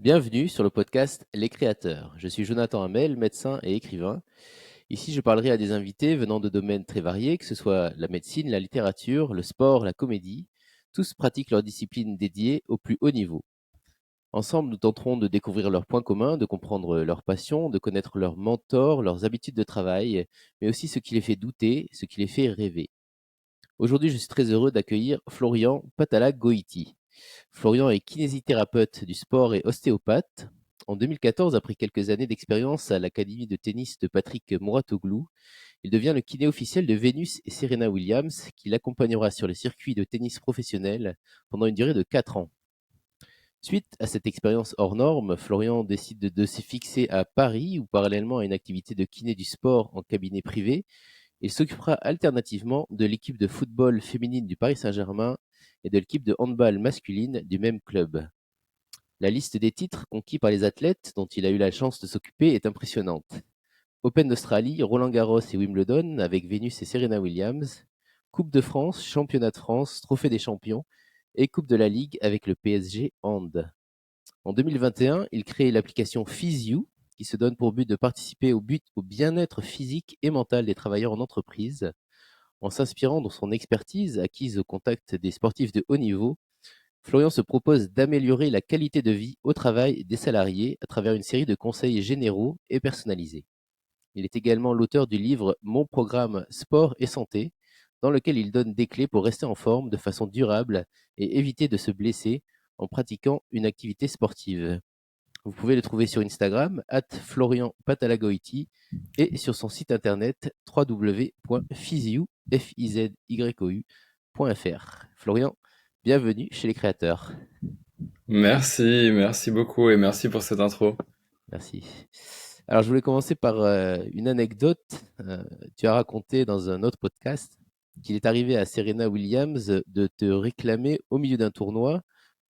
Bienvenue sur le podcast Les Créateurs. Je suis Jonathan Hamel, médecin et écrivain. Ici, je parlerai à des invités venant de domaines très variés, que ce soit la médecine, la littérature, le sport, la comédie. Tous pratiquent leur discipline dédiée au plus haut niveau. Ensemble, nous tenterons de découvrir leurs points communs, de comprendre leurs passions, de connaître leurs mentors, leurs habitudes de travail, mais aussi ce qui les fait douter, ce qui les fait rêver. Aujourd'hui, je suis très heureux d'accueillir Florian Patala-Goïti. Florian est kinésithérapeute du sport et ostéopathe. En 2014, après quelques années d'expérience à l'académie de tennis de Patrick Mouratoglou, il devient le kiné officiel de Venus et Serena Williams, qui l'accompagnera sur les circuits de tennis professionnels pendant une durée de 4 ans. Suite à cette expérience hors norme, Florian décide de se fixer à Paris, où parallèlement à une activité de kiné du sport en cabinet privé, il s'occupera alternativement de l'équipe de football féminine du Paris Saint-Germain et de l'équipe de handball masculine du même club. La liste des titres conquis par les athlètes dont il a eu la chance de s'occuper est impressionnante. Open d'Australie, Roland-Garros et Wimbledon avec Venus et Serena Williams, Coupe de France, Championnat de France, Trophée des champions et Coupe de la Ligue avec le PSG Hand. En 2021, il crée l'application PhysiU qui se donne pour but de participer au bien-être physique et mental des travailleurs en entreprise en s'inspirant de son expertise acquise au contact des sportifs de haut niveau. Florian se propose d'améliorer la qualité de vie au travail des salariés à travers une série de conseils généraux et personnalisés. Il est également l'auteur du livre Mon programme sport et santé, dans lequel il donne des clés pour rester en forme de façon durable et éviter de se blesser en pratiquant une activité sportive. Vous pouvez le trouver sur Instagram, @FlorianPatalagoiti, et sur son site internet www.physiou.fr. Florian, bienvenue chez les créateurs. Merci beaucoup et merci pour cette intro. Merci. Alors, je voulais commencer par une anecdote. Tu as raconté dans un autre podcast qu'il est arrivé à Serena Williams de te réclamer au milieu d'un tournoi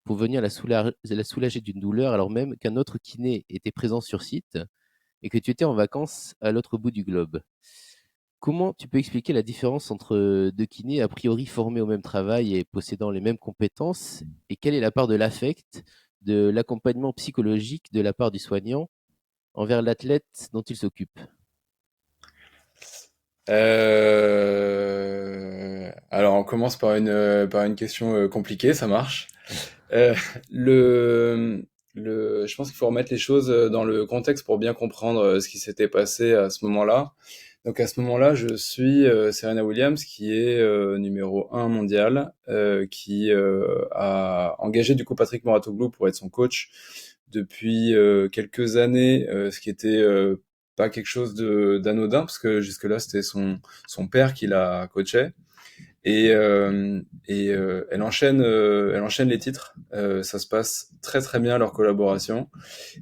pour venir la soulager d'une douleur alors même qu'un autre kiné était présent sur site et que tu étais en vacances à l'autre bout du globe. Comment tu peux expliquer la différence entre deux kinés a priori formés au même travail et possédant les mêmes compétences, et quelle est la part de l'affect, de l'accompagnement psychologique de la part du soignant envers l'athlète dont il s'occupe? Alors on commence par une question compliquée, ça marche. Euh, je pense qu'il faut remettre les choses dans le contexte pour bien comprendre ce qui s'était passé à ce moment-là. Donc à ce moment-là, je suis Serena Williams, qui est numéro un mondial, qui a engagé du coup Patrick Mouratoglou pour être son coach depuis quelques années, ce qui était pas quelque chose de d'anodin, parce que jusque-là c'était son père qui la coachait. Elle enchaîne les titres. Ça se passe très très bien leur collaboration.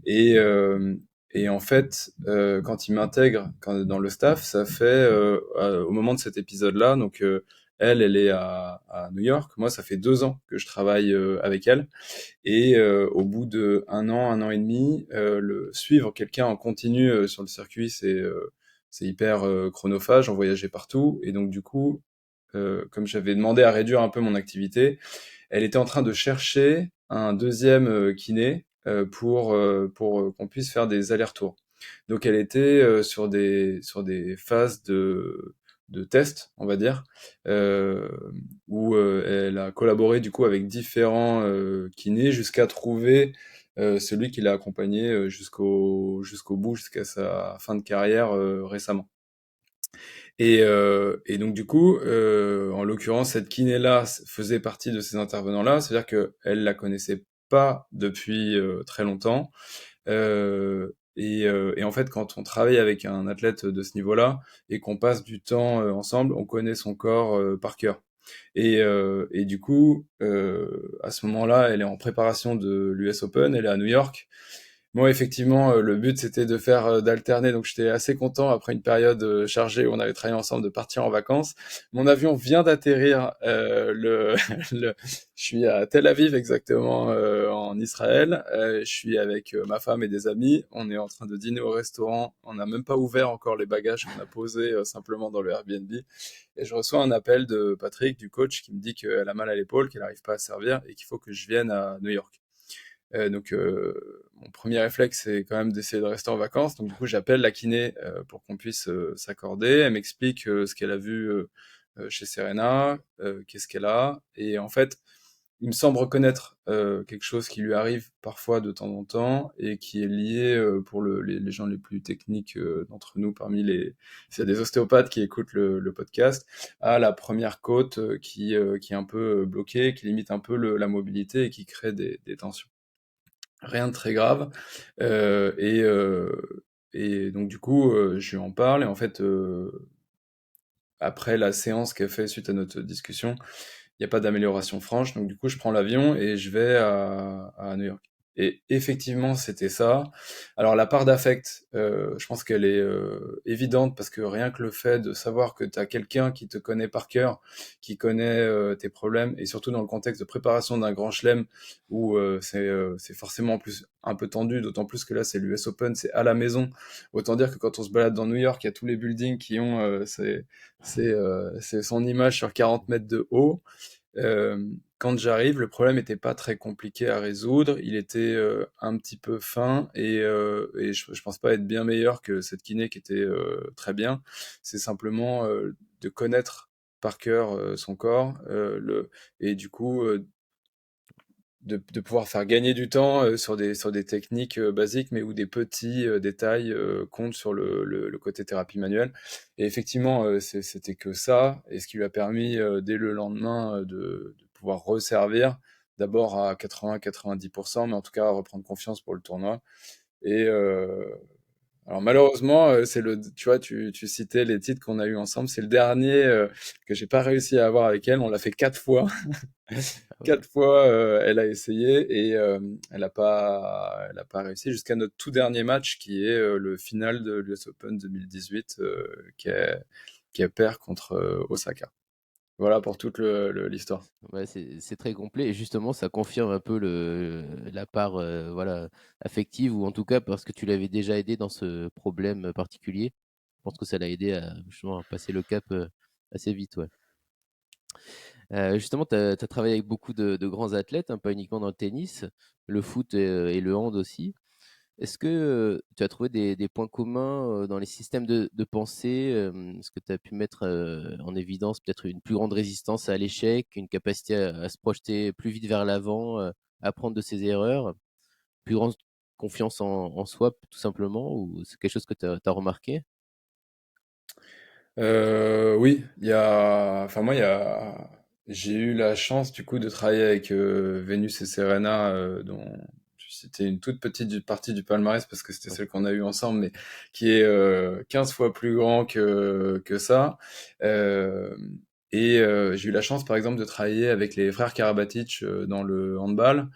Et, euh, et en fait, quand il m'intègre dans le staff, ça fait au moment de cet épisode-là. Donc elle est à New York. Moi, ça fait 2 ans que je travaille avec elle. Et au bout de un an et demi, le suivre quelqu'un en continu sur le circuit, c'est hyper chronophage. On voyageait partout. Et donc du coup, comme j'avais demandé à réduire un peu mon activité, elle était en train de chercher un deuxième kiné pour qu'on puisse faire des allers-retours. Donc elle était sur des phases de test, on va dire, euh, où elle a collaboré du coup avec différents kinés jusqu'à trouver celui qui l'a accompagné jusqu'au bout, jusqu'à sa fin de carrière récemment. Et donc du coup, en l'occurrence, cette kiné-là faisait partie de ces intervenants-là, c'est-à-dire qu'elle la connaissait pas depuis très longtemps. Et en fait, quand on travaille avec un athlète de ce niveau-là et qu'on passe du temps ensemble, on connaît son corps par cœur. Et du coup, à ce moment-là, elle est en préparation de l'US Open, elle est à New York. Moi, effectivement, le but c'était de faire d'alterner, donc j'étais assez content après une période chargée où on avait travaillé ensemble de partir en vacances. Mon avion vient d'atterrir. Je suis à Tel Aviv exactement en Israël. Je suis avec ma femme et des amis. On est en train de dîner au restaurant. On n'a même pas ouvert encore les bagages qu'on a posés simplement dans le Airbnb. Et je reçois un appel de Patrick, du coach, qui me dit qu'elle a mal à l'épaule, qu'elle n'arrive pas à servir et qu'il faut que je vienne à New York. Donc, mon premier réflexe, c'est quand même d'essayer de rester en vacances. Donc, du coup, j'appelle la kiné pour qu'on puisse s'accorder. Elle m'explique ce qu'elle a vu chez Serena, qu'est-ce qu'elle a. Et en fait, il me semble reconnaître quelque chose qui lui arrive parfois de temps en temps et qui est lié pour les gens les plus techniques d'entre nous, s'il y a des ostéopathes qui écoutent le podcast, à la première côte qui est un peu bloquée, qui limite un peu la mobilité et qui crée des tensions. Rien de très grave. Euh, et, euh, et donc du coup, je lui en parle et en fait, après la séance qu'elle fait suite à notre discussion, il n'y a pas d'amélioration franche. Donc, du coup, je prends l'avion et je vais à New York. Et effectivement, c'était ça. Alors, la part d'affect, je pense qu'elle est évidente parce que rien que le fait de savoir que tu as quelqu'un qui te connaît par cœur, qui connaît tes problèmes, et surtout dans le contexte de préparation d'un grand chelem où c'est forcément en plus un peu tendu, d'autant plus que là, c'est l'US Open, c'est à la maison. Autant dire que quand on se balade dans New York, il y a tous les buildings qui ont c'est son image sur 40 mètres de haut. Quand j'arrive, le problème n'était pas très compliqué à résoudre. Il était un petit peu fin et je pense pas être bien meilleur que cette kiné qui était très bien. C'est simplement de connaître par cœur son corps et du coup de pouvoir faire gagner du temps sur des techniques basiques, mais où des petits détails comptent sur le côté thérapie manuelle. Et effectivement, c'était que ça, et ce qui lui a permis dès le lendemain de pouvoir resservir, d'abord à 80-90%, mais en tout cas à reprendre confiance pour le tournoi. Et alors malheureusement, tu vois, tu citais les titres qu'on a eu ensemble, c'est le dernier que j'ai pas réussi à avoir avec elle. On l'a fait 4 fois. Ah ouais. 4 fois, elle a essayé et elle a pas réussi jusqu'à notre tout dernier match qui est le final de l'US Open 2018 qui est perd contre Osaka. Voilà pour toute l'histoire. Ouais, c'est très complet et justement ça confirme un peu la part voilà, affective ou en tout cas parce que tu l'avais déjà aidé dans ce problème particulier. Je pense que ça l'a aidé à justement à passer le cap assez vite. Ouais. Justement, tu as travaillé avec beaucoup de grands athlètes, hein, pas uniquement dans le tennis, le foot et le hand aussi. Est-ce que tu as trouvé des points communs dans les systèmes de pensée? Est-ce que tu as pu mettre en évidence peut-être une plus grande résistance à l'échec, une capacité à se projeter plus vite vers l'avant, apprendre de ses erreurs, plus grande confiance en soi tout simplement, ou c'est quelque chose que tu as remarqué? Oui, enfin moi, j'ai eu la chance du coup de travailler avec Vénus et Serena, dont c'était une toute petite partie du palmarès parce que c'était Ouais. celle qu'on a eue ensemble, mais qui est 15 fois plus grand que ça. Euh, j'ai eu la chance, par exemple, de travailler avec les frères Karabatic dans le handball,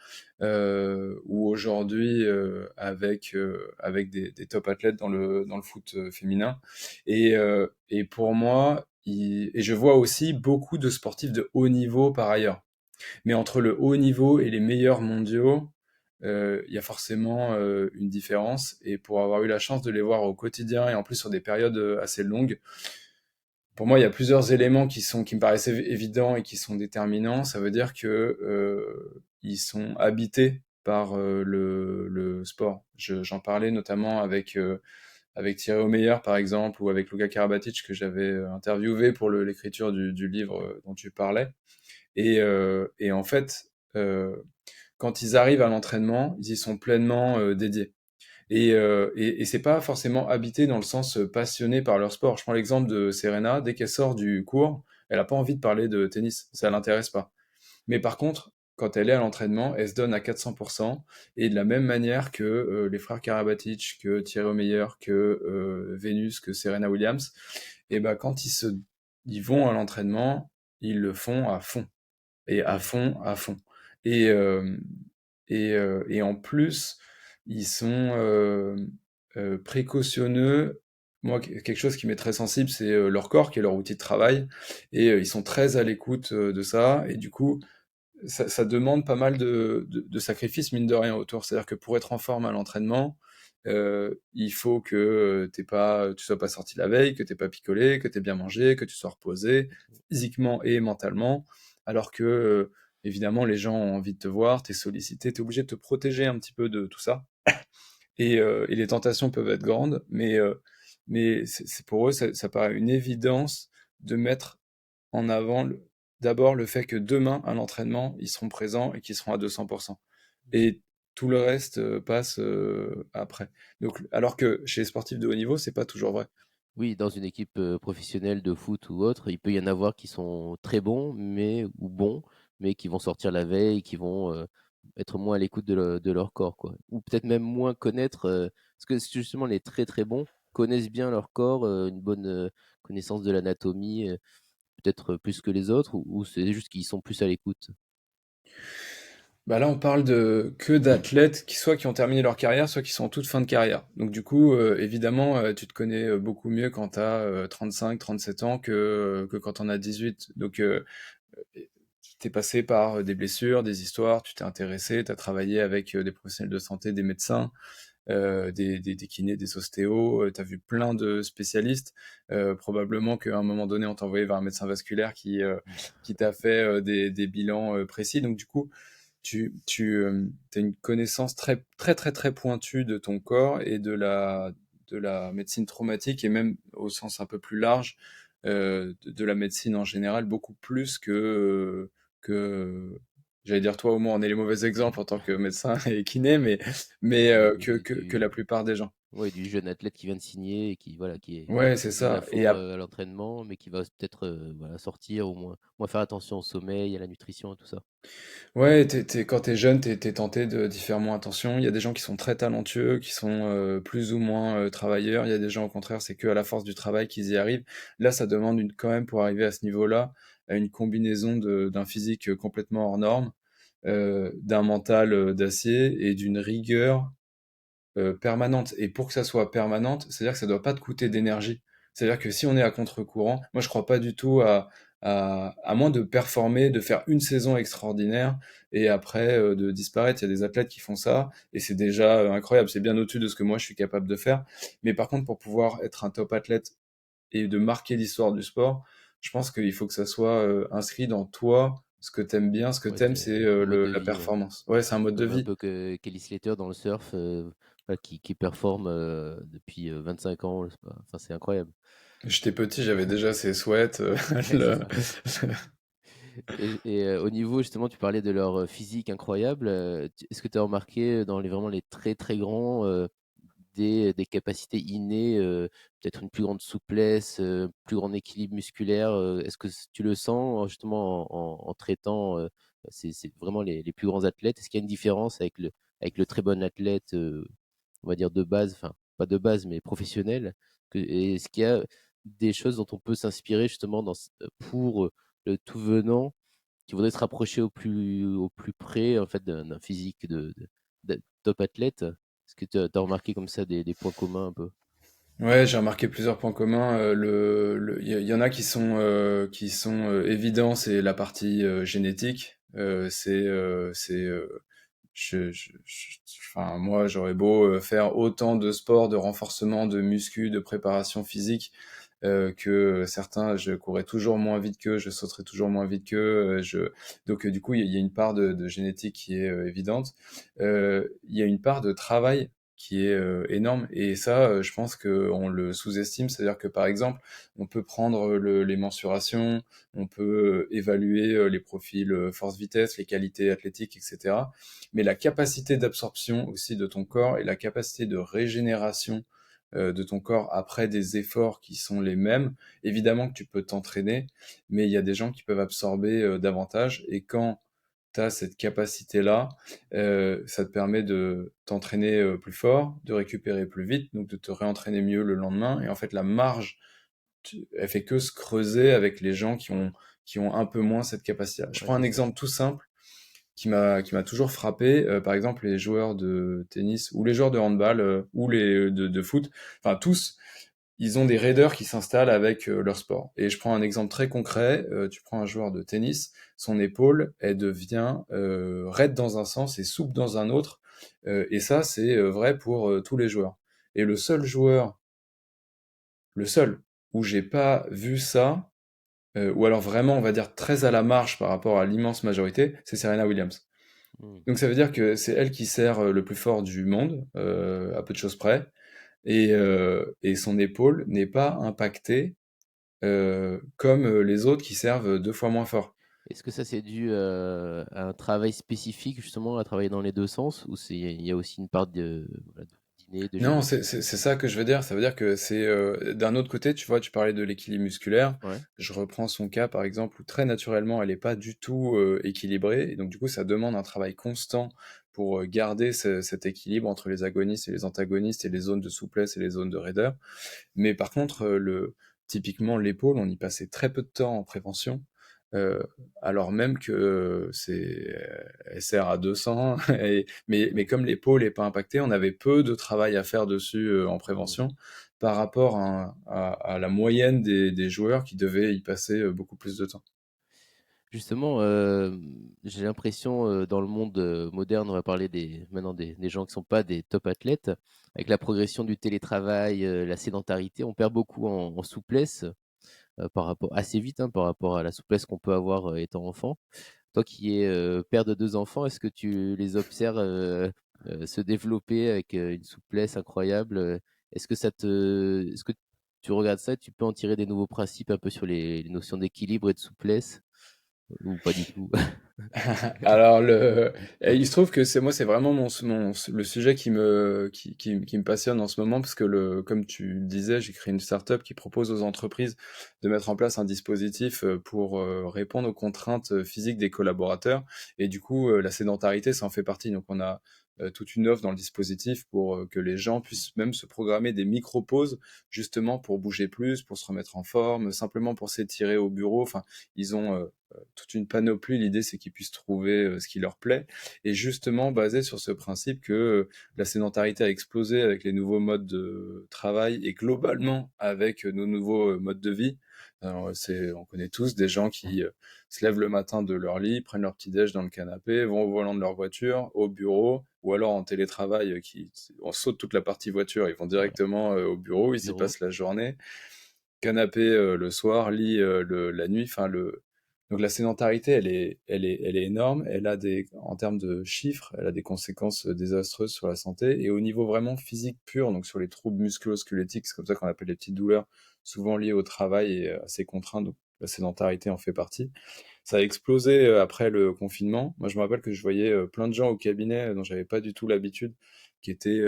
ou aujourd'hui avec des top athlètes dans le foot féminin. Et pour moi, et je vois aussi beaucoup de sportifs de haut niveau par ailleurs. Mais entre le haut niveau et les meilleurs mondiaux, il y a forcément une différence. Et pour avoir eu la chance de les voir au quotidien et en plus sur des périodes assez longues, pour moi, il y a plusieurs éléments qui me paraissent évidents et qui sont déterminants. Ça veut dire que ils sont habités par le sport. J'en parlais notamment avec Thierry Omeyer, par exemple, ou avec Luka Karabatic, que j'avais interviewé pour l'écriture du livre dont tu parlais. Et en fait, quand ils arrivent à l'entraînement, ils y sont pleinement dédiés. Et c'est pas forcément habité dans le sens passionné par leur sport. Je prends l'exemple de Serena, dès qu'elle sort du cours, elle a pas envie de parler de tennis, ça l'intéresse pas. Mais par contre, quand elle est à l'entraînement, elle se donne à 400%, et de la même manière que les frères Karabatic, que Thierry Meyer, que Venus, que Serena Williams, et ben quand ils vont à l'entraînement, ils le font à fond, et à Mm. fond, à fond. Et, euh, et en plus, ils sont précautionneux. Moi, quelque chose qui m'est très sensible, c'est leur corps, qui est leur outil de travail. Et ils sont très à l'écoute de ça. Et du coup, ça demande pas mal de sacrifices, mine de rien, autour. C'est-à-dire que pour être en forme à l'entraînement, il faut que tu sois pas sorti la veille, que t'aies pas picolé, que tu aies bien mangé, que tu sois reposé, physiquement et mentalement. Alors que évidemment, les gens ont envie de te voir, t'es sollicité, t'es obligé de te protéger un petit peu de tout ça. Et les tentations peuvent être grandes, mais pour eux, ça paraît une évidence de mettre en avant d'abord le fait que demain, à l'entraînement, ils seront présents et qu'ils seront à 200%. Et tout le reste passe après. Donc, alors que chez les sportifs de haut niveau, c'est pas toujours vrai. Oui, dans une équipe professionnelle de foot ou autre, il peut y en avoir qui sont très bons, ou bons, mais qui vont sortir la veille, qui vont être moins à l'écoute de leur corps, quoi. Ou peut-être même moins connaître, parce que justement les très très bons connaissent bien leur corps, une bonne connaissance de l'anatomie, peut-être plus que les autres, ou c'est juste qu'ils sont plus à l'écoute. Bah là, on parle que d'athlètes qui ont terminé leur carrière, soit qui sont en toute fin de carrière. Donc du coup, évidemment, tu te connais beaucoup mieux quand tu as 35, 37 ans que quand on a 18. Donc t'es passé par des blessures, des histoires, tu t'es intéressé, tu as travaillé avec des professionnels de santé, des médecins, des kinés, des ostéos, tu as vu plein de spécialistes. Probablement qu'à un moment donné, on t'a envoyé vers un médecin vasculaire qui t'a fait des bilans précis. Donc du coup, tu as une connaissance très, très, très, très pointue de ton corps et de la médecine traumatique et même au sens un peu plus large de la médecine en général, beaucoup plus que j'allais dire toi ou moi, on est les mauvais exemples en tant que médecin et kiné, mais que la plupart des gens. Ouais, du jeune athlète qui vient de signer et qui, voilà, Ouais, c'est qui se donne à ça. fond à l'entraînement, mais qui va peut-être voilà, sortir ou moins faire attention au sommeil, à la nutrition et tout ça. Ouais, quand t'es jeune, t'es tenté d'y faire moins attention. Il y a des gens qui sont très talentueux, qui sont plus ou moins travailleurs. Il y a des gens, au contraire, c'est que à la force du travail qu'ils y arrivent. Là, ça demande quand même, pour arriver à ce niveau-là, à une combinaison d'un physique complètement hors norme, d'un mental d'acier et d'une rigueur permanente. Et pour que ça soit permanente, c'est-à-dire que ça doit pas te coûter d'énergie. C'est-à-dire que si on est à contre-courant, moi je crois pas du tout à moins de performer, de faire une saison extraordinaire et après de disparaître. Il y a des athlètes qui font ça et c'est déjà incroyable. C'est bien au-dessus de ce que moi je suis capable de faire. Mais par contre, pour pouvoir être un top athlète et de marquer l'histoire du sport, je pense qu'il faut que ça soit inscrit dans toi, ce que t'aimes bien. Ce que Ouais, t'aimes, c'est un mode de la vie, ouais. performance. Ouais, c'est un mode de Comme un vie. peu que Kelly Slater dans le surf, voilà, qui performe depuis 25 ans. Enfin, c'est incroyable. J'étais petit, j'avais déjà ces souhaits. Ouais, c'est ça. Au niveau, justement, tu parlais de leur physique incroyable. Est-ce que tu as remarqué dans vraiment les très très grands des capacités innées, peut-être une plus grande souplesse, plus grand équilibre musculaire? Est-ce que tu le sens justement en traitant c'est vraiment les plus grands athlètes? Est-ce qu'il y a une différence avec le très bon athlète, on va dire de base, enfin pas de base, mais professionnel? Et est-ce qu'il y a des choses dont on peut s'inspirer justement pour le tout venant qui voudrait se rapprocher au plus près en fait d'un physique de top athlète? Est-ce que tu as remarqué comme ça des points communs un peu? Ouais, j'ai remarqué plusieurs points communs. Il y en a qui sont évidents, c'est la partie génétique. Enfin, moi, j'aurais beau faire autant de sport, de renforcement, de muscu, de préparation physique, que certains, je courrais toujours moins vite qu'eux, je sauterais toujours moins vite qu'eux. Donc, du coup, il y a une part de génétique qui est évidente. Il y a une part de travail qui est énorme. Et ça, je pense qu'on le sous-estime. C'est-à-dire que, par exemple, on peut prendre les mensurations, on peut évaluer les profils force-vitesse, les qualités athlétiques, etc. Mais la capacité d'absorption aussi de ton corps et la capacité de régénération de ton corps après des efforts qui sont les mêmes, évidemment que tu peux t'entraîner, mais il y a des gens qui peuvent absorber davantage. Et quand tu as cette capacité-là, ça te permet de t'entraîner plus fort, de récupérer plus vite, donc de te réentraîner mieux le lendemain. Et en fait, la marge, elle fait que se creuser avec les gens qui ont un peu moins cette capacité. Je Ouais, prends un c'est ça. exemple tout simple qui m'a toujours frappé. Par exemple, les joueurs de tennis ou les joueurs de handball ou les de foot, enfin tous, ils ont des raideurs qui s'installent avec leur sport. Et je prends un exemple très concret. Tu prends un joueur de tennis, son épaule, elle devient raide dans un sens et souple dans un autre. Et ça, c'est vrai pour tous les joueurs. Et le seul où j'ai pas vu ça, ou alors vraiment, on va dire, très à la marge par rapport à l'immense majorité, c'est Serena Williams. Mmh. Donc ça veut dire que c'est elle qui sert le plus fort du monde, à peu de choses près, et son épaule n'est pas impactée comme les autres qui servent deux fois moins fort. Est-ce que ça, c'est dû, à un travail spécifique justement, à travailler dans les 2 sens? Ou c'est il y a aussi une part de, voilà, d'inné, de Non, génétique? c'est ça que je veux dire. Ça veut dire que c'est d'un autre côté, tu vois, tu parlais de l'équilibre musculaire. Ouais. Je reprends son cas par exemple où très naturellement, elle n'est pas du tout équilibrée, et donc du coup, ça demande un travail constant pour garder cet équilibre entre les agonistes et les antagonistes et les zones de souplesse et les zones de raideur. Mais par contre, typiquement l'épaule, on y passait très peu de temps en prévention, heu, alors même que elle sert à 200 mais Mmh. comme l'épaule est pas impactée, on avait peu de travail à faire dessus, en Mmh. prévention par rapport à la moyenne des joueurs qui devaient y passer, beaucoup plus de temps. Justement, j'ai l'impression, dans le monde, moderne, on va parler maintenant des gens qui sont pas des top athlètes, avec la progression du télétravail, la sédentarité, on perd beaucoup en souplesse, par rapport assez vite, hein, par rapport à la souplesse qu'on peut avoir, étant enfant. Toi qui es, père de 2 enfants, est-ce que tu les observes, se développer avec, une souplesse incroyable, est-ce que tu regardes ça et tu peux en tirer des nouveaux principes un peu sur les notions d'équilibre et de souplesse? Ou pas du tout? Alors il se trouve que c'est vraiment le sujet qui me passionne en ce moment parce que comme tu le disais, j'ai créé une startup qui propose aux entreprises de mettre en place un dispositif, pour, répondre aux contraintes, physiques des collaborateurs, et du coup, la sédentarité, ça en fait partie. Donc on a, toute une offre dans le dispositif pour, que les gens puissent même se programmer des micro-pauses justement pour bouger plus, pour se remettre en forme, simplement pour s'étirer au bureau. Enfin, ils ont, toute une panoplie. L'idée, c'est qu'ils puissent trouver ce qui leur plaît. Et justement, basé sur ce principe que la sédentarité a explosé avec les nouveaux modes de travail et globalement avec nos nouveaux modes de vie. Alors, on connaît tous des gens qui se lèvent le matin de leur lit, prennent leur petit-déj dans le canapé, vont au volant de leur voiture, au bureau, ou alors en télétravail, on saute toute la partie voiture, ils vont Ouais, directement au bureau, ils y bureau. passent la journée, canapé le soir, lit la nuit. Enfin, donc la sédentarité, elle est énorme. Elle a en termes de chiffres, elle a des conséquences désastreuses sur la santé. Et au niveau vraiment physique pur, donc sur les troubles musculo-squelettiques, c'est comme ça qu'on appelle les petites douleurs, souvent liées au travail et à ces contraintes. Donc la sédentarité en fait partie. Ça a explosé après le confinement. Moi, je me rappelle que je voyais plein de gens au cabinet dont j'avais pas du tout l'habitude, qui étaient,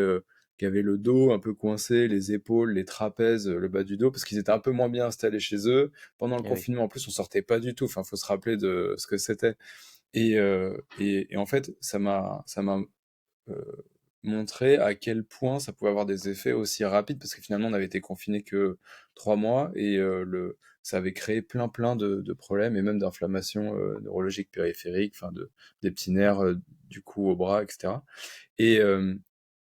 qui avaient le dos un peu coincé, les épaules, les trapèzes, le bas du dos, parce qu'ils étaient un peu moins bien installés chez eux. Pendant le Eh oui. confinement, en plus, on sortait pas du tout. Enfin, faut se rappeler de ce que c'était. Et en fait, ça m'a montrer à quel point ça pouvait avoir des effets aussi rapides, parce que finalement on avait été confiné que 3 mois, et ça avait créé plein de problèmes et même d'inflammations neurologiques périphériques, enfin des petits nerfs du cou au bras, etc. Et, euh,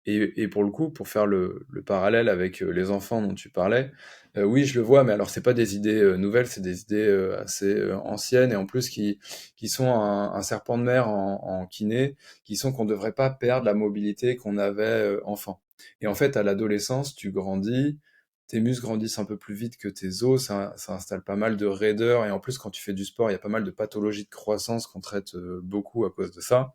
et pour le coup, pour faire le parallèle avec les enfants dont tu parlais, oui, je le vois, mais alors c'est pas des idées nouvelles, c'est des idées assez anciennes, et en plus qui sont un serpent de mer en kiné, qui sont qu'on devrait pas perdre la mobilité qu'on avait enfant. Et en fait, à l'adolescence, tu grandis, tes muscles grandissent un peu plus vite que tes os, ça installe pas mal de raideur, et en plus, quand tu fais du sport, il y a pas mal de pathologies de croissance qu'on traite beaucoup à cause de ça.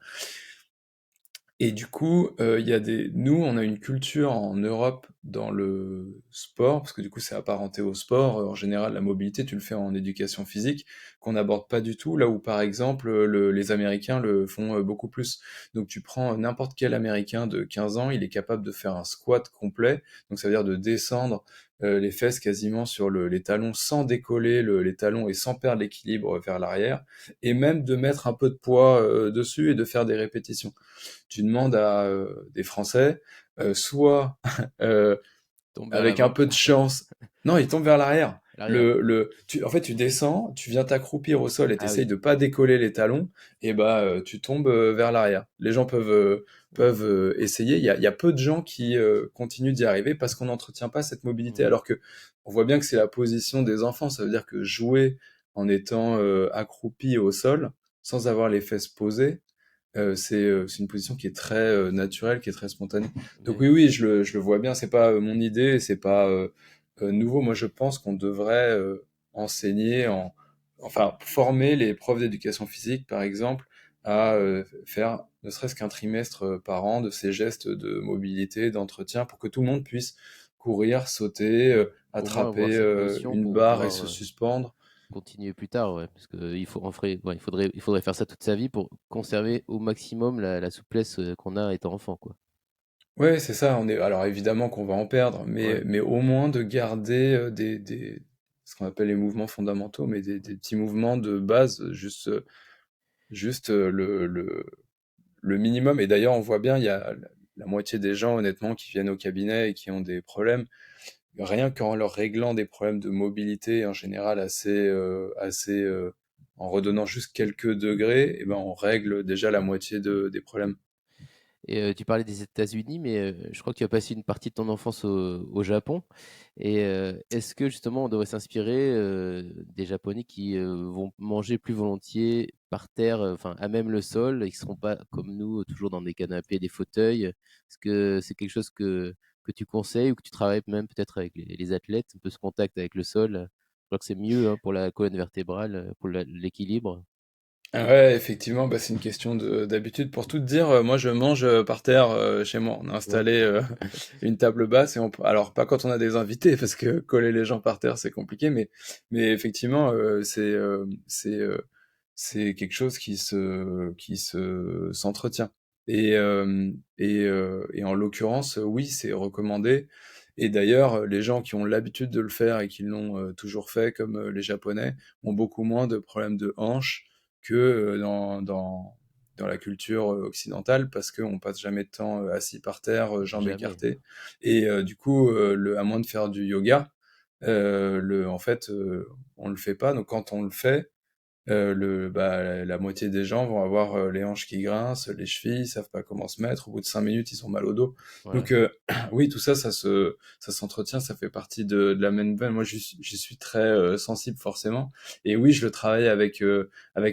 Et du coup, il y a nous, on a une culture en Europe dans le sport, parce que du coup, c'est apparenté au sport. En général, la mobilité, tu le fais en éducation physique, qu'on n'aborde pas du tout, là où, par exemple, les Américains le font beaucoup plus. Donc, tu prends n'importe quel Américain de 15 ans, il est capable de faire un squat complet, donc ça veut dire de descendre les fesses quasiment sur les talons sans décoller les talons et sans perdre l'équilibre vers l'arrière, et même de mettre un peu de poids dessus et de faire des répétitions. Tu demandes à des Français, soit Tombe vers avec un l'avant, peu de chance, non, ils tombent vers l'arrière. l'arrière. En fait, tu descends, tu viens t'accroupir au sol et Ah t'essayes oui. de pas décoller les talons, et bah tu tombes vers l'arrière. Les gens peuvent essayer. Il y a peu de gens qui continuent d'y arriver parce qu'on n'entretient pas cette mobilité. Mmh. Alors que on voit bien que c'est la position des enfants. Ça veut dire que jouer en étant accroupi au sol, sans avoir les fesses posées, c'est une position qui est très naturelle, qui est très spontanée. Donc Ouais. oui, oui, je le vois bien. C'est pas mon idée, c'est pas nouveau. Moi, je pense qu'on devrait enseigner enfin, former les profs d'éducation physique, par exemple, à faire ne serait-ce qu'un trimestre par an de ces gestes de mobilité, d'entretien, pour que tout le monde puisse courir, sauter, Au moins avoir attraper cette notion une pour barre et pouvoir se suspendre. continuer plus tard, ouais, parce que il faudrait faire ça toute sa vie pour conserver au maximum la souplesse qu'on a étant enfant, quoi. Ouais, c'est ça. Alors évidemment qu'on va en perdre, Ouais. mais au moins de garder ce qu'on appelle les mouvements fondamentaux, mais des petits mouvements de base, juste le minimum. Et d'ailleurs, on voit bien, il y a la moitié des gens, honnêtement, qui viennent au cabinet et qui ont des problèmes. Rien qu'en leur réglant des problèmes de mobilité, en général en redonnant juste quelques degrés, et ben on règle déjà la moitié des problèmes. Et tu parlais des États-Unis, mais je crois que tu as passé une partie de ton enfance au Japon. Et est-ce que justement on devrait s'inspirer des Japonais qui vont manger plus volontiers par terre, enfin à même le sol, et qui seront pas comme nous, toujours dans des canapés, des fauteuils? Est-ce que c'est quelque chose que tu conseilles ou que tu travailles même peut-être avec les athlètes, un peu ce contact avec le sol? Je crois que c'est mieux hein, pour la colonne vertébrale, pour l'équilibre. Ah ouais, effectivement, bah, c'est une question d'habitude. Pour tout te dire, moi je mange par terre chez moi. On a Ouais, installé une table basse alors pas quand on a des invités parce que coller les gens par terre c'est compliqué, mais effectivement c'est quelque chose qui se s'entretient. Et en l'occurrence, oui, c'est recommandé. Et d'ailleurs, les gens qui ont l'habitude de le faire et qui l'ont toujours fait, comme les Japonais, ont beaucoup moins de problèmes de hanches que dans la culture occidentale parce qu'on passe jamais de temps assis par terre, jambes jamais. écartées. Et du coup, à moins de faire du yoga, en fait, on le fait pas. Donc quand on le fait, la moitié des gens vont avoir les hanches qui grincent, les chevilles, ils savent pas comment se mettre. Au bout de 5 minutes, ils ont mal au dos. Voilà. Donc oui, tout ça, ça s'entretient, ça fait partie de la même veine. Moi, j'y suis très sensible forcément. Et oui, je le travaille avec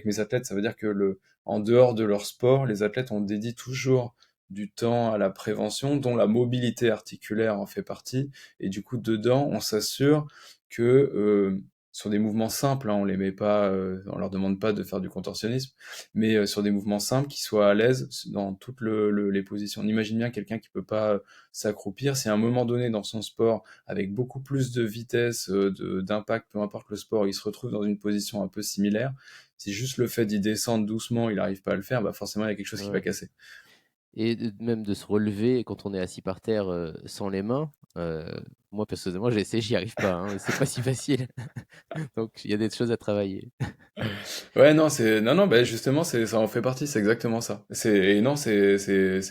mes athlètes. Ça veut dire que en dehors de leur sport, les athlètes, on dédie toujours du temps à la prévention, dont la mobilité articulaire en fait partie. Et du coup, dedans, on s'assure que sur des mouvements simples, hein, on les met pas, on leur demande pas de faire du contorsionnisme, mais sur des mouvements simples, qui soient à l'aise dans toutes les positions. On imagine bien quelqu'un qui peut pas s'accroupir. Si à un moment donné dans son sport, avec beaucoup plus de vitesse, d'impact, peu importe le sport, il se retrouve dans une position un peu similaire, si juste le fait d'y descendre doucement, il n'arrive pas à le faire, bah forcément il y a quelque chose qui va Ouais. casser. Et même de se relever quand on est assis par terre, sans les mains, moi personnellement j'ai essayé, j'y arrive pas, hein, c'est pas si facile. Donc il y a des choses à travailler. Ouais, non, non, bah, justement, ça en fait partie, c'est exactement ça. Et non, c'est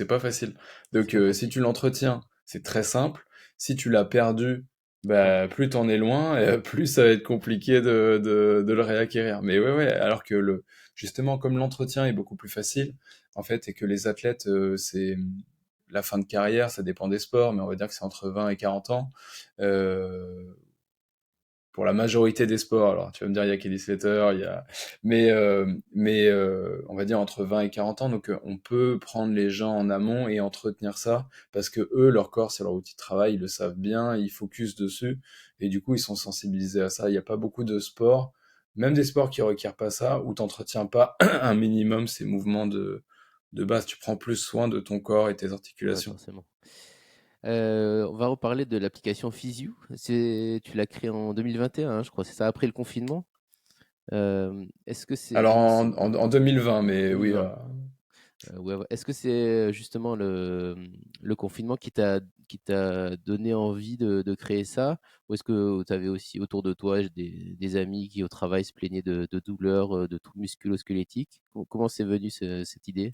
pas facile. C'est Donc, pas si facile. tu l'entretiens, c'est très simple. Si tu l'as perdu, Ouais, bah, plus t'en es loin, et plus ça va être compliqué de le réacquérir. Mais ouais, ouais, alors que justement, comme l'entretien est beaucoup plus facile, en fait, et que les athlètes, la fin de carrière, ça dépend des sports, mais on va dire que c'est entre 20 et 40 ans. Euh, pour la majorité des sports. Alors, tu vas me dire, il y a Kelly Slater, mais on va dire entre 20 et 40 ans. Donc, on peut prendre les gens en amont et entretenir ça parce que eux, leur corps, c'est leur outil de travail, ils le savent bien, ils focusent dessus et du coup, ils sont sensibilisés à ça. Il n'y a pas beaucoup de sports, même des sports qui requièrent pas ça, où tu n'entretiens pas un minimum ces mouvements de base. Tu prends plus soin de ton corps et tes ouais, articulations. forcément. On va reparler de l'application Physio. Tu l'as créée en 2021, hein, je crois, c'est ça, après le confinement? Est-ce que c'est Alors il me en 2020, mais oui, 2020? Ouais, ouais. Est-ce que c'est, justement le confinement qui t'a donné envie de créer ça? Ou est-ce que tu avais aussi autour de toi des amis qui au travail se plaignaient de douleurs, de troubles musculo-squelettiques? Comment c'est venu cette idée?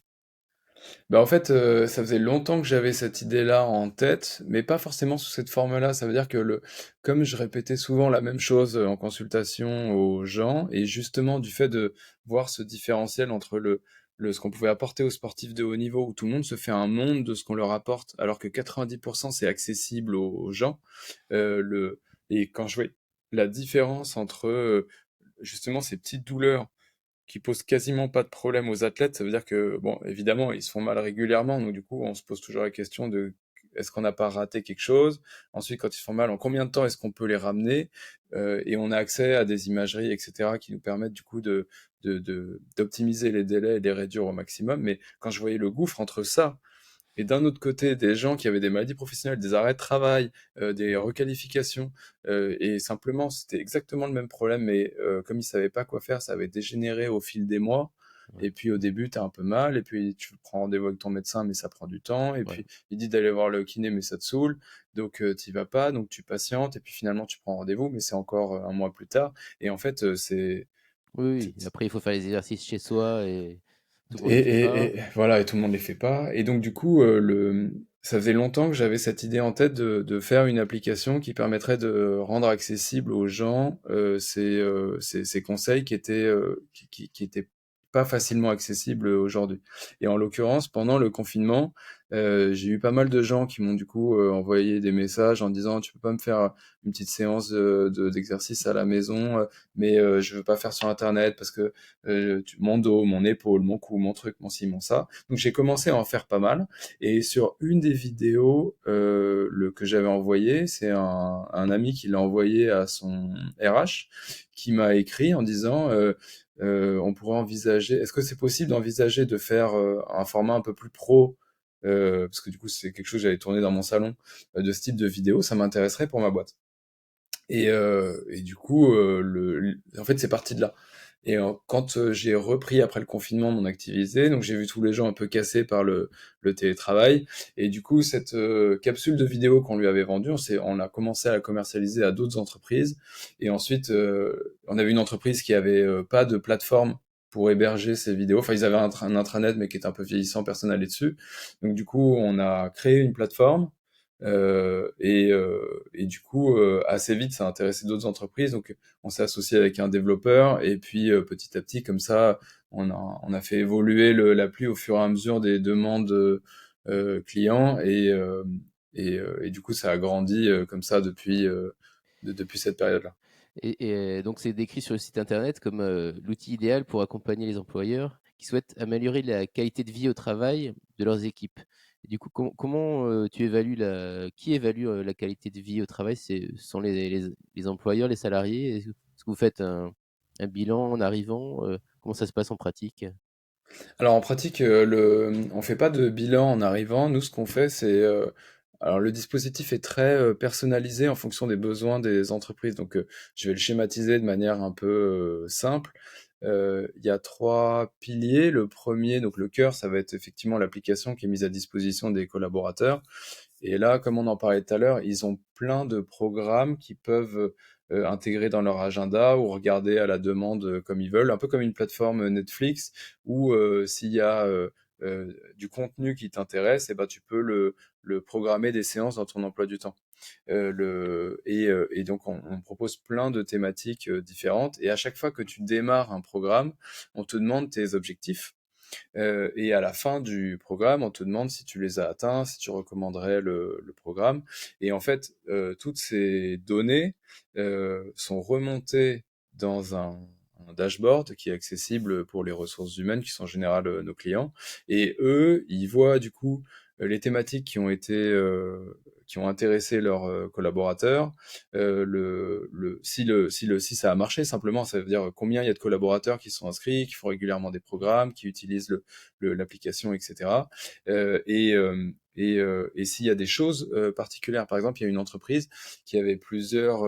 Bah, en fait, ça faisait longtemps que j'avais cette idée-là en tête, mais pas forcément sous cette forme-là. Ça veut dire que comme je répétais souvent la même chose, en consultation aux gens et justement du fait de voir ce différentiel entre ce qu'on pouvait apporter aux sportifs de haut niveau, où tout le monde se fait un monde de ce qu'on leur apporte, alors que 90 c'est accessible aux gens, et quand je voyais la différence entre, justement ces petites douleurs qui posent quasiment pas de problème aux athlètes, ça veut dire que, bon, évidemment, ils se font mal régulièrement, donc du coup, on se pose toujours la question de est-ce qu'on n'a pas raté quelque chose? Ensuite, quand ils se font mal, en combien de temps est-ce qu'on peut les ramener? Et on a accès à des imageries, etc., qui nous permettent du coup d'optimiser les délais et de les réduire au maximum. Mais quand je voyais le gouffre entre ça et d'un autre côté, des gens qui avaient des maladies professionnelles, des arrêts de travail, des requalifications, et simplement, c'était exactement le même problème, mais comme ils savaient pas quoi faire, ça avait dégénéré au fil des mois. Ouais. Et puis au début, tu as un peu mal, et puis tu prends rendez-vous avec ton médecin, mais ça prend du temps, et Ouais. puis il dit d'aller voir le kiné, mais ça te saoule, donc tu vas pas, donc tu patientes, et puis finalement tu prends rendez-vous, mais c'est encore un mois plus tard. Et en fait, Oui, c'est- oui. Après, il faut faire les exercices chez soi et tout le monde Et, ne le fait pas. voilà, et tout le monde les fait pas. Et donc du coup, ça faisait longtemps que j'avais cette idée en tête de faire une application qui permettrait de rendre accessible aux gens ces conseils qui étaient pas facilement accessibles aujourd'hui. Et en l'occurrence, pendant le confinement, j'ai eu pas mal de gens qui m'ont du coup envoyé des messages en disant tu peux pas me faire une petite séance d'exercice à la maison, mais je veux pas faire sur Internet parce que mon dos, mon épaule, mon cou, mon truc, mon ci, mon ça. Donc j'ai commencé à en faire pas mal. Et sur une des vidéos que j'avais envoyé, c'est un ami qui l'a envoyé à son RH, qui m'a écrit en disant on pourrait envisager, est-ce que c'est possible d'envisager de faire un format un peu plus pro, parce que du coup c'est quelque chose que j'avais tourné dans mon salon, de ce type de vidéo, ça m'intéresserait pour ma boîte. Et du coup, en fait, c'est parti de là. Et quand j'ai repris après le confinement mon activité, donc j'ai vu tous les gens un peu cassés par le télétravail. Et du coup, cette capsule de vidéo qu'on lui avait vendue, on a commencé à la commercialiser à d'autres entreprises. Et ensuite, on avait une entreprise qui avait pas de plateforme pour héberger ces vidéos. Enfin, ils avaient un intranet, mais qui était un peu vieillissant, personne n'allait dessus. Donc du coup, on a créé une plateforme. Et du coup, assez vite, ça a intéressé d'autres entreprises. Donc, on s'est associé avec un développeur. Et puis, petit à petit, comme ça, on a fait évoluer l'appli au fur et à mesure des demandes clients. Et du coup, ça a grandi comme ça depuis cette période-là. Et donc, c'est décrit sur le site internet comme l'outil idéal pour accompagner les employeurs qui souhaitent améliorer la qualité de vie au travail de leurs équipes. Et du coup, comment tu évalues qui évalue la qualité de vie au travail? Ce sont les employeurs, les salariés? Est-ce que vous faites un bilan en arrivant? Comment ça se passe en pratique? Alors en pratique, on fait pas de bilan en arrivant. Nous, ce qu'on fait, alors le dispositif est très personnalisé en fonction des besoins des entreprises. Donc, je vais le schématiser de manière un peu simple. Il y a trois piliers. Le premier, donc le cœur, ça va être effectivement l'application qui est mise à disposition des collaborateurs. Et là, comme on en parlait tout à l'heure, ils ont plein de programmes qui peuvent intégrer dans leur agenda ou regarder à la demande comme ils veulent, un peu comme une plateforme Netflix où s'il y a du contenu qui t'intéresse, et ben, tu peux le programmer des séances dans ton emploi du temps. Et donc, on propose plein de thématiques différentes. Et à chaque fois que tu démarres un programme, on te demande tes objectifs. Et à la fin du programme, on te demande si tu les as atteints, si tu recommanderais le programme. Et en fait, toutes ces données sont remontées dans un dashboard qui est accessible pour les ressources humaines, qui sont en général nos clients. Et eux, ils voient du coup les thématiques qui ont intéressé leurs collaborateurs, si ça a marché, simplement, ça veut dire combien il y a de collaborateurs qui sont inscrits, qui font régulièrement des programmes, qui utilisent l'application, etc. Et s'il y a des choses particulières, par exemple, il y a une entreprise qui avait plusieurs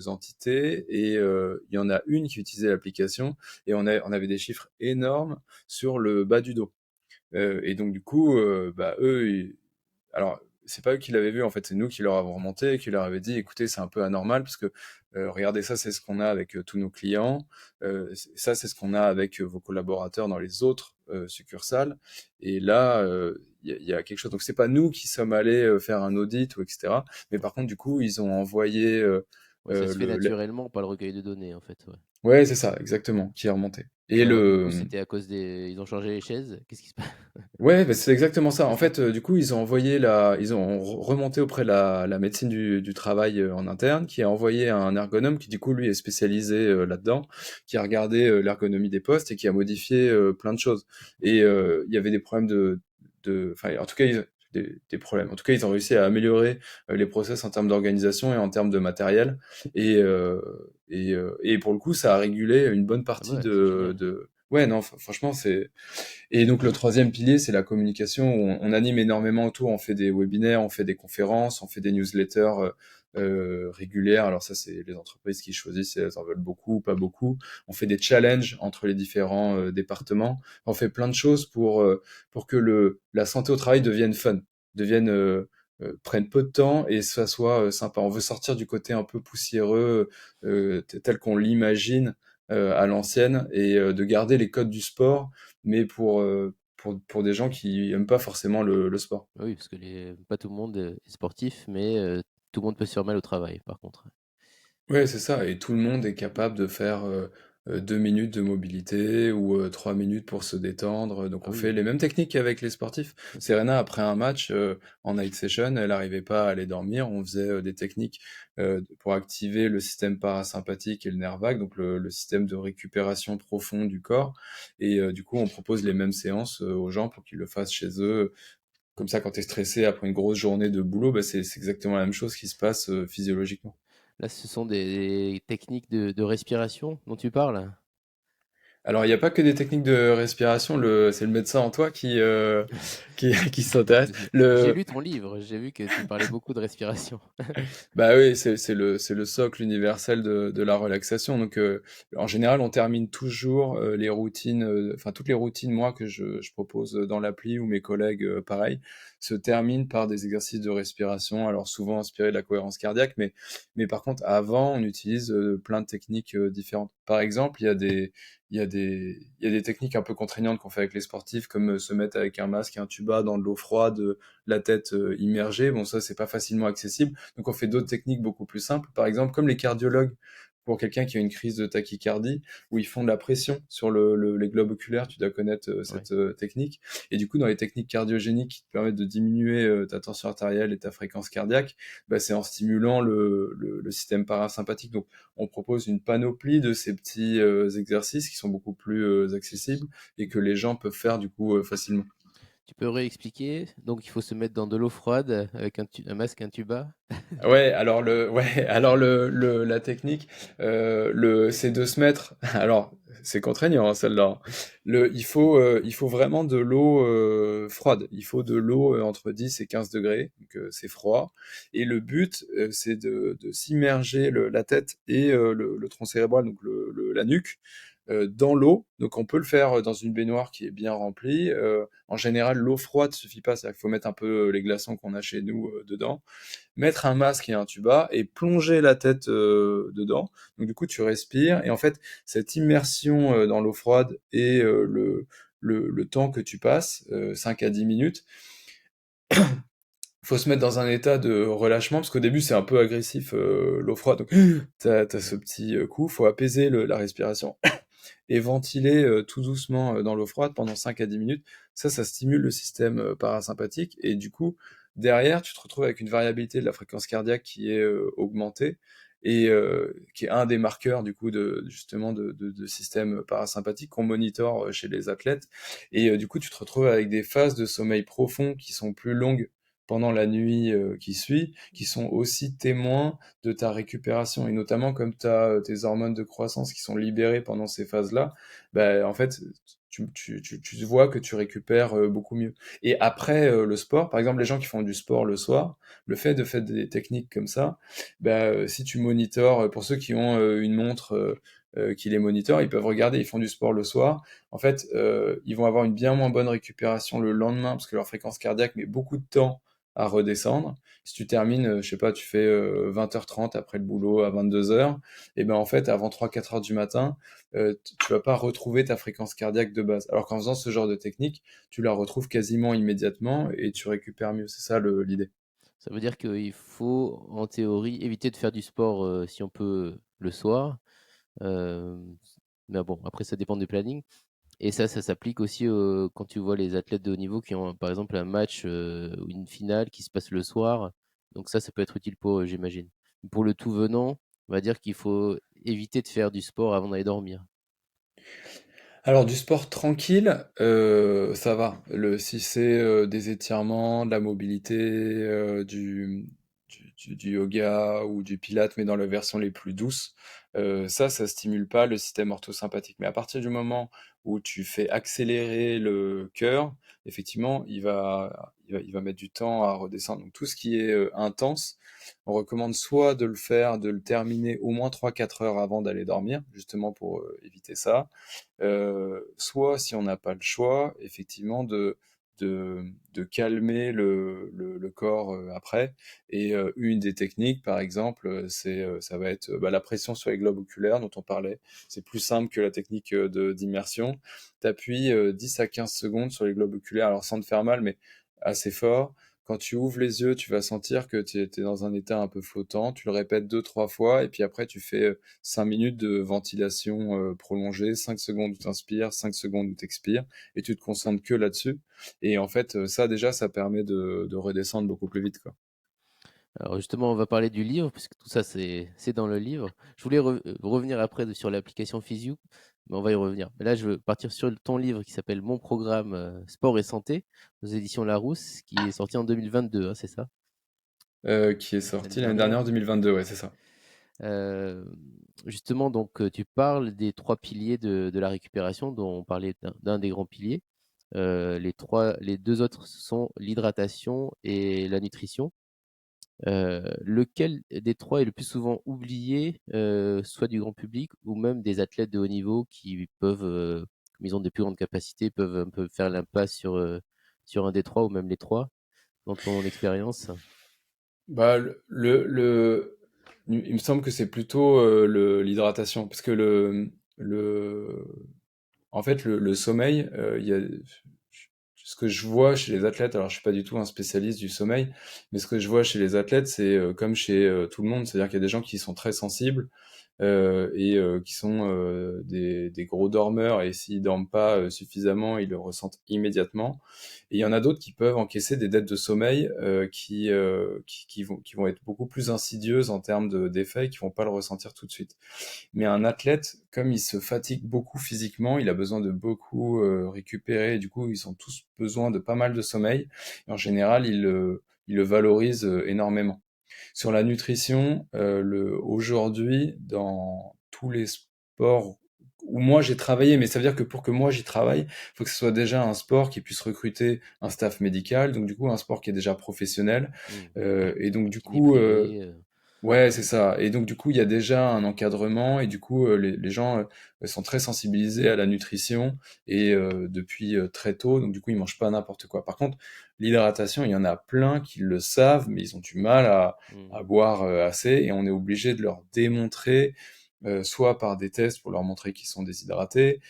entités et il y en a une qui utilisait l'application et on avait des chiffres énormes sur le bas du dos. Et donc du coup, bah, alors, c'est pas eux qui l'avaient vu, en fait, c'est nous qui leur avons remonté et qui leur avait dit, écoutez, c'est un peu anormal parce que regardez ça, c'est ce qu'on a avec tous nos clients, ça, c'est ce qu'on a avec vos collaborateurs dans les autres succursales. Et là, il y a quelque chose. Donc, c'est pas nous qui sommes allés faire un audit ou etc. Mais par contre, du coup, ils ont envoyé Ouais, ça se fait le. naturellement par le recueil de données, en fait. Ouais. Ouais, c'est ça, exactement, qui est remonté. Et Et alors, du coup, le. c'était à cause des. Ils ont changé les chaises? Qu'est-ce qui se passe? Ouais, bah, c'est exactement ça. C'est En ça? fait, du coup, ils ont remonté auprès de la médecine du travail en interne, qui a envoyé un ergonome qui, du coup, lui, est spécialisé là-dedans, qui a regardé l'ergonomie des postes et qui a modifié plein de choses. Et il y avait des problèmes enfin, en tout cas, des problèmes. En tout cas, ils ont réussi à améliorer les process en termes d'organisation et en termes de matériel. Et pour le coup, ça a régulé une bonne Ah partie bah, c'est génial. Ouais, non, franchement, c'est... Et donc, le troisième pilier, c'est la communication, où on anime énormément autour. On fait des webinaires, on fait des conférences, on fait des newsletters régulières. Alors ça, c'est les entreprises qui choisissent si elles en veulent beaucoup ou pas beaucoup. On fait des challenges entre les différents départements. On fait plein de choses pour que la santé au travail devienne fun, devienne... prenne peu de temps et ça soit sympa. On veut sortir du côté un peu poussiéreux tel qu'on l'imagine à l'ancienne et de garder les codes du sport, mais pour des gens qui aiment pas forcément le sport. Bah oui, parce que pas tout le monde est sportif, mais tout le monde peut se faire mal au travail, par contre. Ouais, c'est ça, et tout le monde est capable de faire 2 minutes de mobilité ou 3 minutes pour se détendre. Donc Ah on fait oui, les mêmes techniques qu'avec les sportifs. Serena, après un match en night session, elle n'arrivait pas à aller dormir. On faisait des techniques pour activer le système parasympathique et le nerf vague, donc le système de récupération profond du corps. Et du coup, on propose les mêmes séances aux gens pour qu'ils le fassent chez eux. Comme ça, quand tu es stressé après une grosse journée de boulot, bah, c'est exactement la même chose qui se passe physiologiquement. là, ce sont des techniques de respiration dont tu parles? Alors, il n'y a pas que des techniques de respiration, c'est le médecin en toi qui s'intéresse. J'ai lu ton livre, j'ai vu que tu parlais beaucoup de respiration. Bah oui, c'est le socle universel de la relaxation. Donc, en général, on termine toujours les routines, enfin toutes les routines, moi, que je propose dans l'appli ou mes collègues, pareil, se terminent par des exercices de respiration. Alors souvent inspirés de la cohérence cardiaque, mais par contre, avant, on utilise plein de techniques différentes. Par exemple, il y a des techniques un peu contraignantes qu'on fait avec les sportifs, comme se mettre avec un masque et un tuba dans de l'eau froide, la tête immergée. Bon, ça, c'est pas facilement accessible. Donc on fait d'autres techniques beaucoup plus simples, par exemple comme les cardiologues pour quelqu'un qui a une crise de tachycardie, où ils font de la pression sur les globes oculaires, tu dois connaître Ouais. cette technique. Et du coup, dans les techniques cardiogéniques qui te permettent de diminuer ta tension artérielle et ta fréquence cardiaque, bah, c'est en stimulant le système parasympathique. Donc on propose une panoplie de ces petits exercices qui sont beaucoup plus accessibles et que les gens peuvent faire du coup facilement. Tu peux réexpliquer? Donc il faut se mettre dans de l'eau froide avec un masque, un tuba? La technique, c'est de se mettre. Alors, c'est contraignant hein, celle-là. Il faut vraiment de l'eau froide. Il faut de l'eau entre 10 et 15 degrés, donc c'est froid. Et le but, c'est de s'immerger la tête et le tronc cérébral, donc la nuque, dans l'eau. Donc on peut le faire dans une baignoire qui est bien remplie. En général, l'eau froide suffit pas, c'est-à-dire qu'il faut mettre un peu les glaçons qu'on a chez nous dedans, mettre un masque et un tuba et plonger la tête dedans. Donc du coup, tu respires et en fait, cette immersion dans l'eau froide et le temps que tu passes, 5 à 10 minutes, faut se mettre dans un état de relâchement parce qu'au début, c'est un peu agressif l'eau froide. Donc t'as ce petit coup, faut apaiser la respiration et ventiler tout doucement dans l'eau froide pendant 5 à 10 minutes. Ça stimule le système parasympathique et du coup, derrière, tu te retrouves avec une variabilité de la fréquence cardiaque qui est augmentée et qui est un des marqueurs du coup justement de système parasympathique qu'on monitore chez les athlètes. Et du coup, tu te retrouves avec des phases de sommeil profond qui sont plus longues pendant la nuit qui suit, qui sont aussi témoins de ta récupération. Et notamment, comme tu as tes hormones de croissance qui sont libérées pendant ces phases-là, bah, en fait, tu vois que tu récupères beaucoup mieux. Et après le sport, par exemple, les gens qui font du sport le soir, le fait de faire des techniques comme ça, bah, si tu monitores, pour ceux qui ont une montre qui les monitore, ils peuvent regarder, ils font du sport le soir. En fait, ils vont avoir une bien moins bonne récupération le lendemain parce que leur fréquence cardiaque met beaucoup de temps à redescendre. Si tu termines, je sais pas, tu fais 20h30 après le boulot à 22h, et ben en fait, avant 3-4 heures du matin, tu vas pas retrouver ta fréquence cardiaque de base. Alors qu'en faisant ce genre de technique, tu la retrouves quasiment immédiatement et tu récupères mieux. C'est ça l'idée. Ça veut dire qu'il faut, en théorie, éviter de faire du sport si on peut le soir. Euh, mais bon, après, ça dépend du planning. Et ça s'applique aussi quand tu vois les athlètes de haut niveau qui ont, par exemple, un match ou une finale qui se passe le soir. Donc ça peut être utile pour eux, j'imagine. Pour le tout venant, on va dire qu'il faut éviter de faire du sport avant d'aller dormir. Alors du sport tranquille, ça va. Si c'est des étirements, de la mobilité, du yoga ou du pilate, mais dans la version les plus douces, ça stimule pas le système orthosympathique. Mais à partir du moment où tu fais accélérer le cœur, effectivement, il va mettre du temps à redescendre. Donc tout ce qui est intense, on recommande soit de le faire, de le terminer au moins 3-4 heures avant d'aller dormir, justement pour éviter ça. Soit, si on n'a pas le choix, effectivement, de calmer le corps après. Et une des techniques, par exemple, ça va être la pression sur les globes oculaires dont on parlait. C'est plus simple que la technique d'immersion. Tu appuies 10 à 15 secondes sur les globes oculaires, alors sans te faire mal, mais assez fort. Quand tu ouvres les yeux, tu vas sentir que tu es dans un état un peu flottant. Tu le répètes 2, 3 fois, et puis après, tu fais 5 minutes de ventilation prolongée, 5 secondes où tu inspires, 5 secondes où tu expires, et tu te concentres que là-dessus. Et en fait, ça déjà, ça permet de redescendre beaucoup plus vite, quoi. Alors justement, on va parler du livre, puisque tout ça, c'est dans le livre. Je voulais revenir après sur l'application Physio, mais on va y revenir. Mais là, je veux partir sur ton livre qui s'appelle Mon programme sport et santé, aux éditions Larousse, qui est sorti en 2022, hein, c'est ça? Qui est L'année sorti l'année dernière. dernière, 2022, ouais, c'est ça. Euh, Justement, donc, tu parles des trois piliers de la récupération, dont on parlait d'un des grands piliers. Les deux autres sont l'hydratation et la nutrition. Lequel des 3 est le plus souvent oublié, soit du grand public ou même des athlètes de haut niveau qui peuvent, comme ils ont des plus grandes capacités, peuvent un peu faire l'impasse sur un des 3 ou même les 3 dans ton expérience? Bah, il me semble que c'est plutôt l'hydratation, parce que le, en fait, le sommeil, ce que je vois chez les athlètes, alors je suis pas du tout un spécialiste du sommeil, mais ce que je vois chez les athlètes, c'est comme chez tout le monde, c'est-à-dire qu'il y a des gens qui sont très sensibles et qui sont des gros dormeurs, et s'ils dorment pas suffisamment, ils le ressentent immédiatement. Et il y en a d'autres qui peuvent encaisser des dettes de sommeil qui vont être beaucoup plus insidieuses en termes d'effets et qui vont pas le ressentir tout de suite. Mais un athlète, comme il se fatigue beaucoup physiquement, il a besoin de beaucoup récupérer. Et du coup, ils ont tous besoin de pas mal de sommeil. Et en général, ils le valorisent énormément. Sur la nutrition, aujourd'hui, dans tous les sports où moi j'ai travaillé, mais ça veut dire que pour que moi j'y travaille, il faut que ce soit déjà un sport qui puisse recruter un staff médical, donc du coup un sport qui est déjà professionnel. Mmh. Et donc Un du kiné coup, privé, ouais, c'est ça. Et donc, du coup, il y a déjà un encadrement et du coup, les gens sont très sensibilisés à la nutrition et depuis très tôt. Donc, du coup, ils mangent pas n'importe quoi. Par contre, l'hydratation, il y en a plein qui le savent, mais ils ont du mal mmh. à boire assez et on est obligé de leur démontrer, soit par des tests pour leur montrer qu'ils sont déshydratés,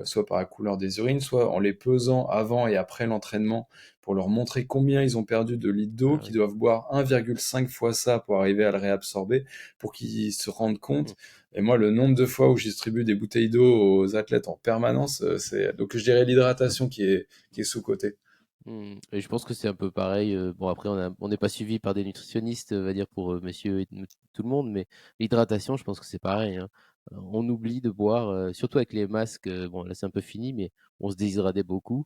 soit par la couleur des urines, soit en les pesant avant et après l'entraînement pour leur montrer combien ils ont perdu de litres d'eau, Ah qu'ils oui. doivent boire 1,5 fois ça pour arriver à le réabsorber, pour qu'ils se rendent Mmh. compte. Et moi, le nombre de fois où je distribue des bouteilles d'eau aux athlètes en permanence, c'est donc je dirais l'hydratation qui est sous-cotée. Mmh, et je pense que c'est un peu pareil, bon après on n'est pas suivi par des nutritionnistes, on va dire pour, monsieur et nous tout le monde, mais l'hydratation, je pense que c'est pareil, hein. On oublie de boire, surtout avec les masques, bon là c'est un peu fini, mais on se déshydratait beaucoup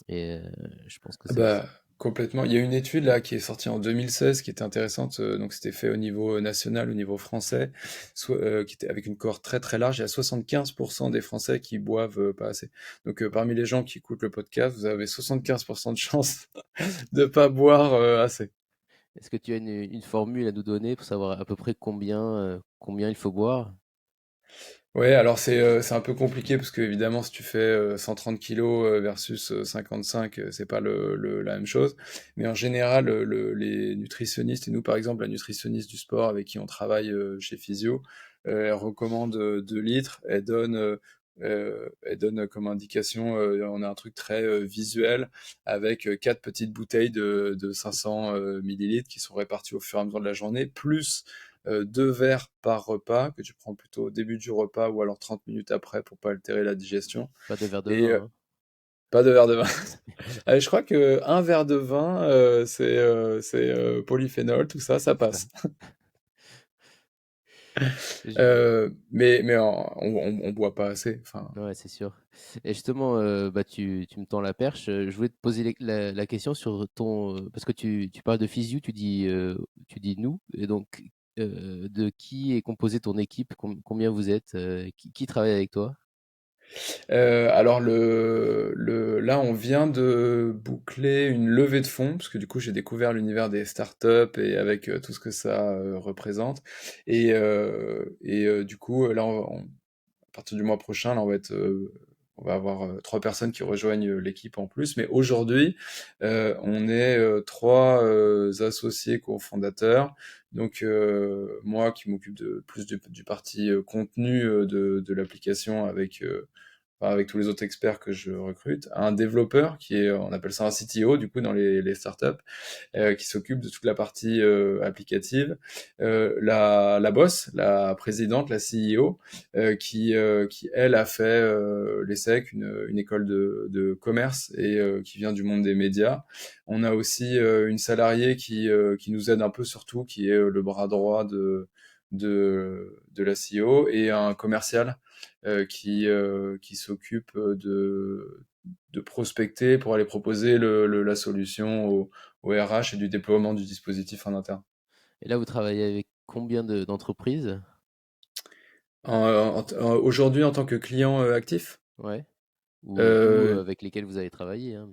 et je pense que Ah c'est aussi bah, complètement. Il y a une étude là qui est sortie en 2016 qui était intéressante. Donc c'était fait au niveau national, au niveau français, qui était avec une cohorte très très large. Il y a 75% des Français qui boivent pas assez. Donc parmi les gens qui écoutent le podcast, vous avez 75% de chances de pas boire assez. est-ce que tu as une formule à nous donner pour savoir à peu près combien il faut boire? Ouais, alors c'est un peu compliqué parce que évidemment si tu fais 130 kilos versus 55, c'est pas la même chose. Mais en général, les nutritionnistes et nous par exemple la nutritionniste du sport avec qui on travaille chez Physio, elle recommande 2 litres. Elle donne comme indication, on a un truc très visuel avec 4 petites bouteilles de 500 millilitres qui sont réparties au fur et à mesure de la journée, plus 2 verres par repas, que tu prends plutôt au début du repas ou alors 30 minutes après pour pas altérer la digestion. Pas de verre de Et vin, hein? pas de verre de vin. Je crois que un verre de vin, c'est polyphénol, tout ça, ça C'est ça. passe. Je- Mais on boit pas assez. Enfin, Ouais, c'est sûr. Et justement, bah, tu me tends la perche. Je voulais te poser la question sur ton, parce que tu parles de physio, tu dis nous, et donc de qui est composée ton équipe, combien vous êtes, qui travaille avec toi? alors là, on vient de boucler une levée de fonds, parce que du coup, j'ai découvert l'univers des startups et avec tout ce que ça représente. Du coup, là, à partir du mois prochain, là, on va avoir trois personnes qui rejoignent l'équipe en plus. Mais aujourd'hui, on est trois associés cofondateurs. Donc moi qui m'occupe de plus du parti contenu de l'application avec tous les autres experts que je recrute, un développeur qui est, on appelle ça un CTO du coup dans les startups, qui s'occupe de toute la partie applicative, la boss, la présidente, la CEO, qui elle a fait l'ESSEC, une école de commerce et qui vient du monde des médias. On a aussi une salariée qui nous aide un peu sur tout, qui est le bras droit de la CEO et un commercial qui s'occupe de prospecter pour aller proposer la solution au RH et du déploiement du dispositif en interne. Et là, vous travaillez avec combien d'entreprises? Aujourd'hui, en tant que client actif, Ouais. Ou euh, avec lesquels vous avez travaillé, hein,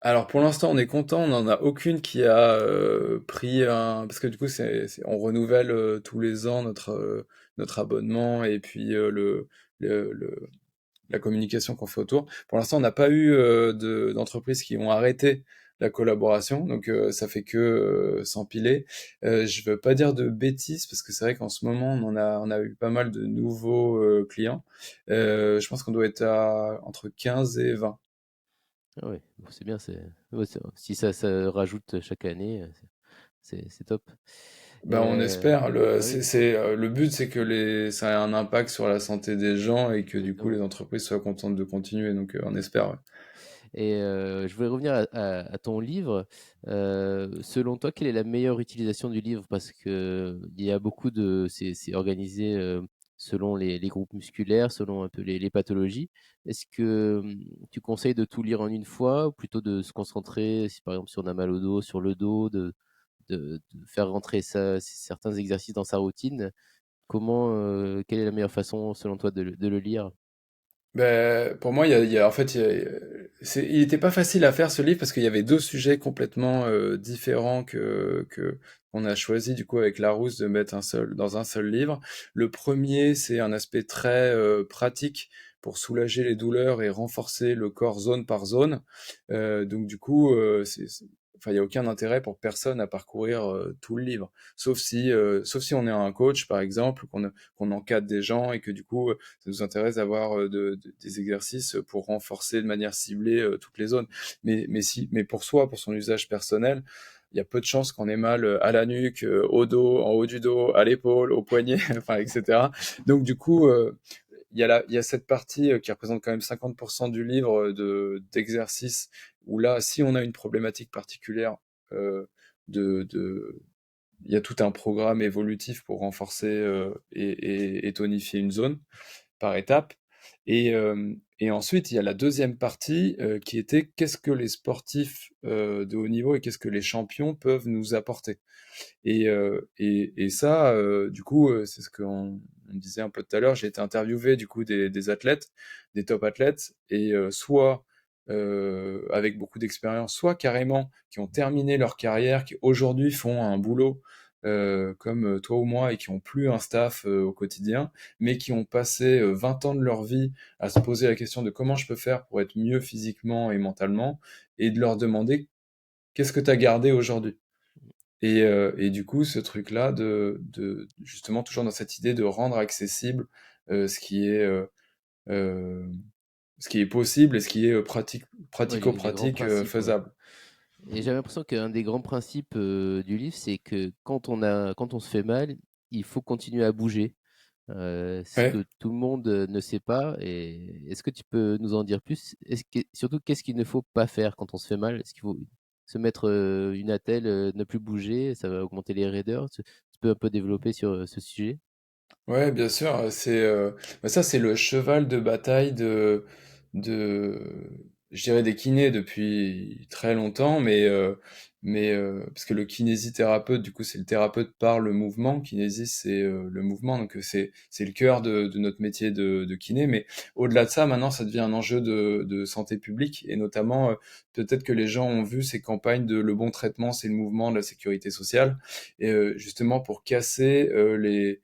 alors pour l'instant, on est content, on n'en a aucune qui a pris un... Parce que du coup, on renouvelle tous les ans notre abonnement et puis le, le- la communication qu'on fait autour. Pour l'instant, on n'a pas eu d'entreprises qui ont arrêté la collaboration, donc ça fait que s'empiler. Je veux pas dire de bêtises parce que c'est vrai qu'en ce moment, on a eu pas mal de nouveaux clients. Je pense qu'on doit être entre 15 et 20. ah ouais, bon, c'est bien, ouais, si ça se rajoute chaque année, c'est top. Ben, on espère. Bah oui, Le but, c'est que ça ait un impact sur la santé des gens et que du coup, les exactement. entreprises soient contentes de continuer. Donc, on espère. Ouais. Et je voulais revenir à ton livre. Selon toi, quelle est la meilleure utilisation du livre? Parce que il y a beaucoup c'est organisé selon les groupes musculaires, selon un peu les pathologies. Est-ce que tu conseilles de tout lire en une fois ou plutôt de se concentrer, si par exemple si on a mal au dos, sur le dos, de faire rentrer certains exercices dans sa routine? Quelle est la meilleure façon selon toi de le lire? Ben, pour moi, en fait, il était pas facile à faire ce livre parce qu'il y avait deux sujets complètement différents qu'on a choisi du coup avec Larousse de mettre dans un seul livre. Le premier, c'est un aspect très pratique pour soulager les douleurs et renforcer le corps zone par zone. Donc du coup, enfin, il y a aucun intérêt pour personne à parcourir tout le livre, sauf si on est un coach par exemple, qu'on encadre des gens et que du coup ça nous intéresse d'avoir des exercices pour renforcer de manière ciblée toutes les zones. Mais pour soi, pour son usage personnel, il y a peu de chances qu'on ait mal à la nuque, au dos, en haut du dos, à l'épaule, au poignet, enfin, etc. Donc du coup, il y a cette partie qui représente quand même 50% du livre d'exercices où là, si on a une problématique particulière, euh, de, il y a tout un programme évolutif pour renforcer et tonifier une zone par étape. Et ensuite, il y a la deuxième partie qui était qu'est-ce que les sportifs de haut niveau et qu'est-ce que les champions peuvent nous apporter. Et ça, du coup, c'est ce qu'on on disait un peu tout à l'heure. J'ai été interviewé du coup des athlètes, des top athlètes, et soit avec beaucoup d'expérience, soit carrément qui ont terminé leur carrière, qui aujourd'hui font un boulot comme toi ou moi et qui ont plus un staff au quotidien, mais qui ont passé 20 ans de leur vie à se poser la question de comment je peux faire pour être mieux physiquement et mentalement, et de leur demander qu'est-ce que tu as gardé aujourd'hui. Et du coup, ce truc-là, justement, toujours dans cette idée de rendre accessible euh, ce qui est, euh, euh, ce qui est possible et ce qui est Ouais, les grands pratico-pratique principes, ouais. faisable. Et j'ai l'impression qu'un des grands principes du livre, c'est que quand on se fait mal, il faut continuer à bouger. Ce Ouais. que tout le monde ne sait pas. Et est-ce que tu peux nous en dire plus? Surtout, qu'est-ce qu'il ne faut pas faire quand on se fait mal? Est-ce qu'il faut se mettre une attelle, ne plus bouger? Ça va augmenter les raideurs. peux un peu développer sur ce sujet? Ouais, bien sûr, ça, c'est le cheval de bataille de, je dirais des kinés depuis très longtemps, parce que le kinésithérapeute, du coup, c'est le thérapeute par le mouvement. Kinésie, c'est le mouvement, donc c'est le cœur de notre métier de kiné. Mais au-delà de ça, maintenant, ça devient un enjeu de santé publique, et notamment, peut-être que les gens ont vu ces campagnes de le bon traitement, c'est le mouvement de la sécurité sociale, et justement pour casser les,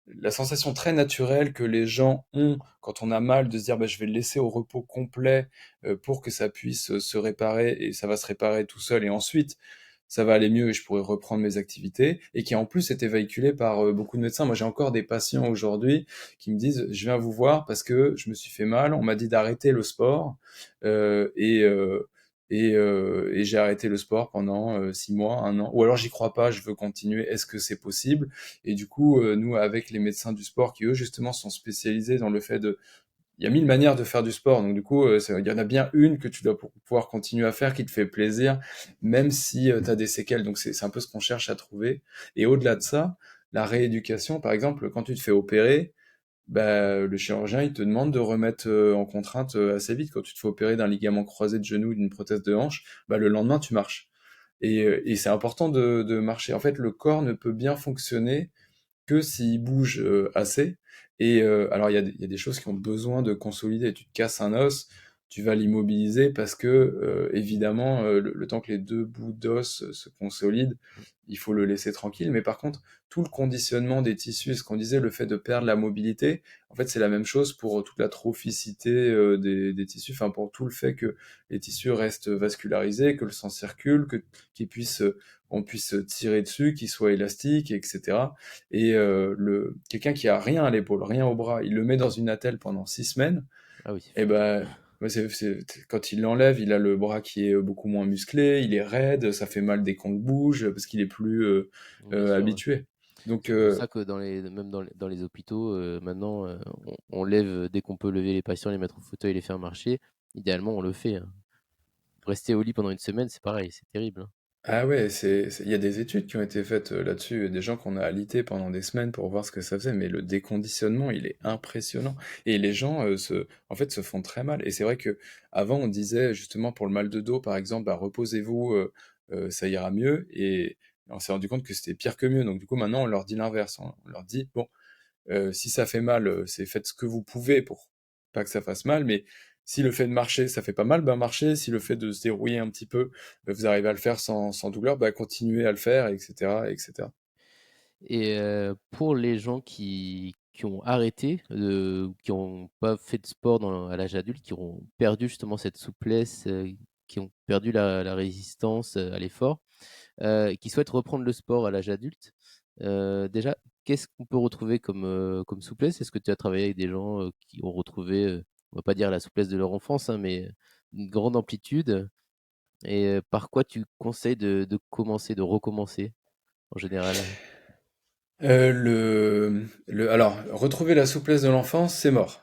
la sensation très naturelle que les gens ont quand on a mal de se dire bah, je vais le laisser au repos complet pour que ça puisse se réparer, et ça va se réparer tout seul et ensuite ça va aller mieux et je pourrai reprendre mes activités, et qui en plus était véhiculé par beaucoup de médecins. Moi j'ai encore des patients aujourd'hui qui me disent je viens vous voir parce que je me suis fait mal, on m'a dit d'arrêter le sport euh, et, euh, et j'ai arrêté le sport pendant 6 mois, un an, ou alors j'y crois pas, je veux continuer, est-ce que c'est possible? Et du coup, nous, avec les médecins du sport qui, eux, justement, sont spécialisés dans le fait de... Il y a 1000 manières de faire du sport, donc du coup, il y en a bien une que tu dois pouvoir continuer à faire qui te fait plaisir, même si tu as des séquelles. Donc c'est un peu ce qu'on cherche à trouver. Et au-delà de ça, la rééducation, par exemple, quand tu te fais opérer, bah, le chirurgien, il te demande de remettre en contrainte assez vite. Quand tu te fais opérer d'un ligament croisé de genou ou d'une prothèse de hanche, bah, le lendemain, tu marches. Et c'est important de marcher. En fait, le corps ne peut bien fonctionner que s'il bouge assez. Et alors, il y a des choses qui ont besoin de consolider. Tu te casses un os, tu vas l'immobiliser parce que, évidemment, le temps que les deux bouts d'os se consolident, il faut le laisser tranquille. Mais par contre, tout le conditionnement des tissus, ce qu'on disait, le fait de perdre la mobilité, en fait, c'est la même chose pour toute la trophicité des tissus, enfin, pour tout le fait que les tissus restent vascularisés, que le sang circule, qu'ils puissent, on puisse tirer dessus, qu'ils soient élastiques, etc. Et quelqu'un qui a rien à l'épaule, rien au bras, il le met dans une attelle pendant 6 semaines, Ah oui, c'est et fou. ben ouais, quand il l'enlève, il a le bras qui est beaucoup moins musclé, il est raide, ça fait mal dès qu'on le bouge parce qu'il est plus Bien sûr, ouais. habitué. Donc C'est pour ça que même dans les hôpitaux, maintenant, on lève, dès qu'on peut lever les patients, les mettre au fauteuil, les faire marcher. Idéalement, on le fait, hein. Rester au lit pendant une semaine, c'est pareil, c'est terrible, hein. ah ouais, il y a des études qui ont été faites là-dessus, des gens qu'on a alités pendant des semaines pour voir ce que ça faisait, mais le déconditionnement, il est impressionnant. Et les gens, en fait, se font très mal. Et c'est vrai que avant, on disait justement pour le mal de dos, par exemple, bah, reposez-vous, ça ira mieux. Et on s'est rendu compte que c'était pire que mieux. Donc du coup, maintenant, on leur dit l'inverse. On leur dit, bon, si ça fait mal, c'est faites ce que vous pouvez pour pas que ça fasse mal, mais si le fait de marcher, ça fait pas mal, ben marchez. Si le fait de se dérouiller un petit peu, vous arrivez à le faire sans douleur, bah continuez à le faire, etc., etc. Et pour les gens qui ont arrêté, qui ont pas fait de sport à l'âge adulte, qui ont perdu justement cette souplesse, qui ont perdu la résistance, à l'effort, qui souhaitent reprendre le sport à l'âge adulte, déjà, qu'est-ce qu'on peut retrouver comme souplesse? Est-ce que tu as travaillé avec des gens, qui ont retrouvé, on va pas dire la souplesse de leur enfance, hein, mais une grande amplitude? Et par quoi tu conseilles de commencer, de recommencer en général? Alors, retrouver la souplesse de l'enfance, c'est mort.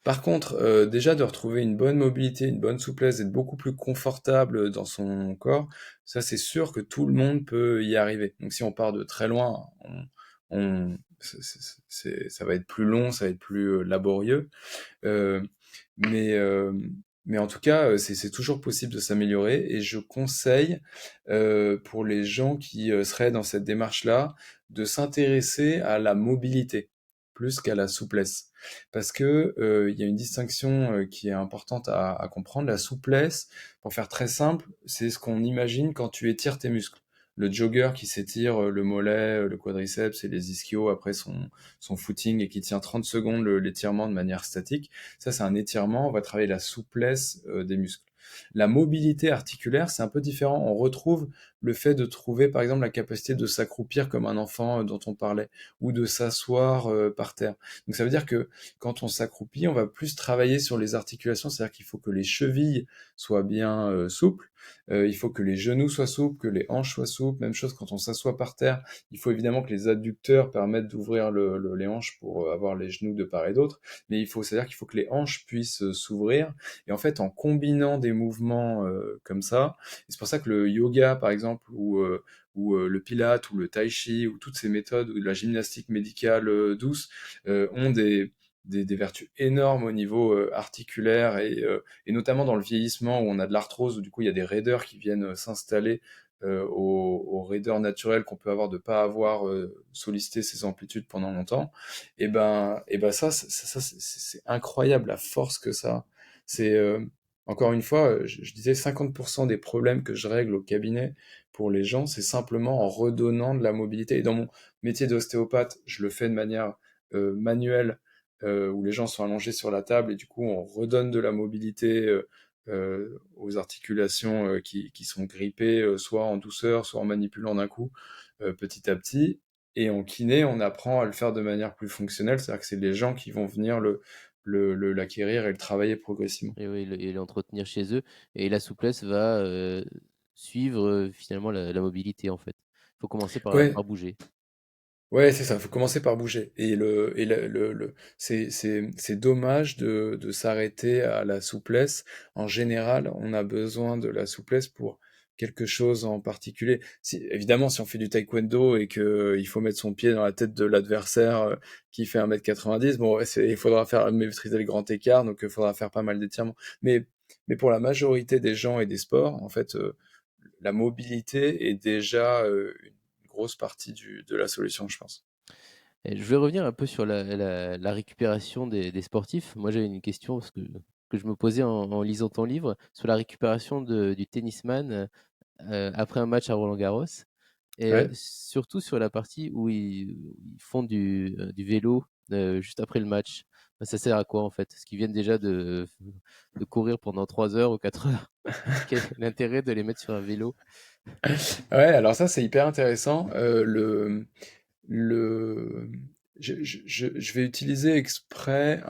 Par contre, déjà de retrouver une bonne mobilité, une bonne souplesse, d'être beaucoup plus confortable dans son corps, ça c'est sûr que tout le monde peut y arriver. Donc si on part de très loin, ça va être plus long, ça va être plus laborieux. Euh, mais, euh, mais en tout cas, c'est toujours possible de s'améliorer, et je conseille pour les gens qui seraient dans cette démarche-là de s'intéresser à la mobilité plus qu'à la souplesse. Parce que il y a une distinction qui est importante à comprendre. La souplesse, pour faire très simple, c'est ce qu'on imagine quand tu étires tes muscles. Le jogger qui s'étire le mollet, le quadriceps et les ischios après son footing, et qui tient 30 secondes l'étirement de manière statique, ça, c'est un étirement. On va travailler la souplesse des muscles. La mobilité articulaire, c'est un peu différent. On retrouve le fait de trouver, par exemple, la capacité de s'accroupir comme un enfant dont on parlait, ou de s'asseoir par terre. Donc ça veut dire que quand on s'accroupit, on va plus travailler sur les articulations, c'est-à-dire qu'il faut que les chevilles soient bien souples, Il faut que les genoux soient souples, que les hanches soient souples. Même chose quand on s'assoit par terre. Il faut évidemment que les adducteurs permettent d'ouvrir les hanches pour avoir les genoux de part et d'autre. Mais c'est-à-dire qu'il faut que les hanches puissent s'ouvrir. Et en fait, en combinant des mouvements comme ça, et c'est pour ça que le yoga, par exemple, ou le pilate, ou le tai chi, ou toutes ces méthodes, ou de la gymnastique médicale douce, ont des vertus énormes au niveau articulaire et notamment dans le vieillissement où on a de l'arthrose, où du coup il y a des raideurs qui viennent s'installer aux raideurs naturelles qu'on peut avoir de pas avoir sollicité ces amplitudes pendant longtemps. Et ben c'est incroyable la force que ça a. C'est encore une fois, je disais 50% des problèmes que je règle au cabinet pour les gens, c'est simplement en redonnant de la mobilité. Et dans mon métier d'ostéopathe, je le fais de manière manuelle où les gens sont allongés sur la table et du coup on redonne de la mobilité aux articulations qui sont grippées, soit en douceur, soit en manipulant d'un coup, petit à petit. Et en kiné, on apprend à le faire de manière plus fonctionnelle, c'est-à-dire que c'est les gens qui vont venir l'acquérir et le travailler progressivement. Et oui, et l'entretenir chez eux. Et la souplesse va suivre finalement la mobilité en fait. Il faut commencer Ouais, par bouger. ouais, c'est ça. Faut commencer par bouger. C'est dommage de s'arrêter à la souplesse. En général, on a besoin de la souplesse pour quelque chose en particulier. Évidemment, si on fait du taekwondo et que il faut mettre son pied dans la tête de l'adversaire qui fait 1,90 m, bon, ouais, il faudra faire maîtriser le grand écart, donc il faudra faire pas mal d'étirements. Mais pour la majorité des gens et des sports, en fait, la mobilité est déjà une grosse partie de la solution, je pense. Et je vais revenir un peu sur la récupération des sportifs. Moi, j'avais une question que je me posais en lisant ton livre sur la récupération du tennisman après un match à Roland-Garros et Ouais. surtout sur la partie où ils font du vélo juste après le match. Ben, ça sert à quoi en fait? Est-ce qu'ils viennent déjà de courir pendant 3 heures ou 4 heures? Quel est l'intérêt de les mettre sur un vélo? Ouais, alors ça, c'est hyper intéressant. Le... je vais utiliser exprès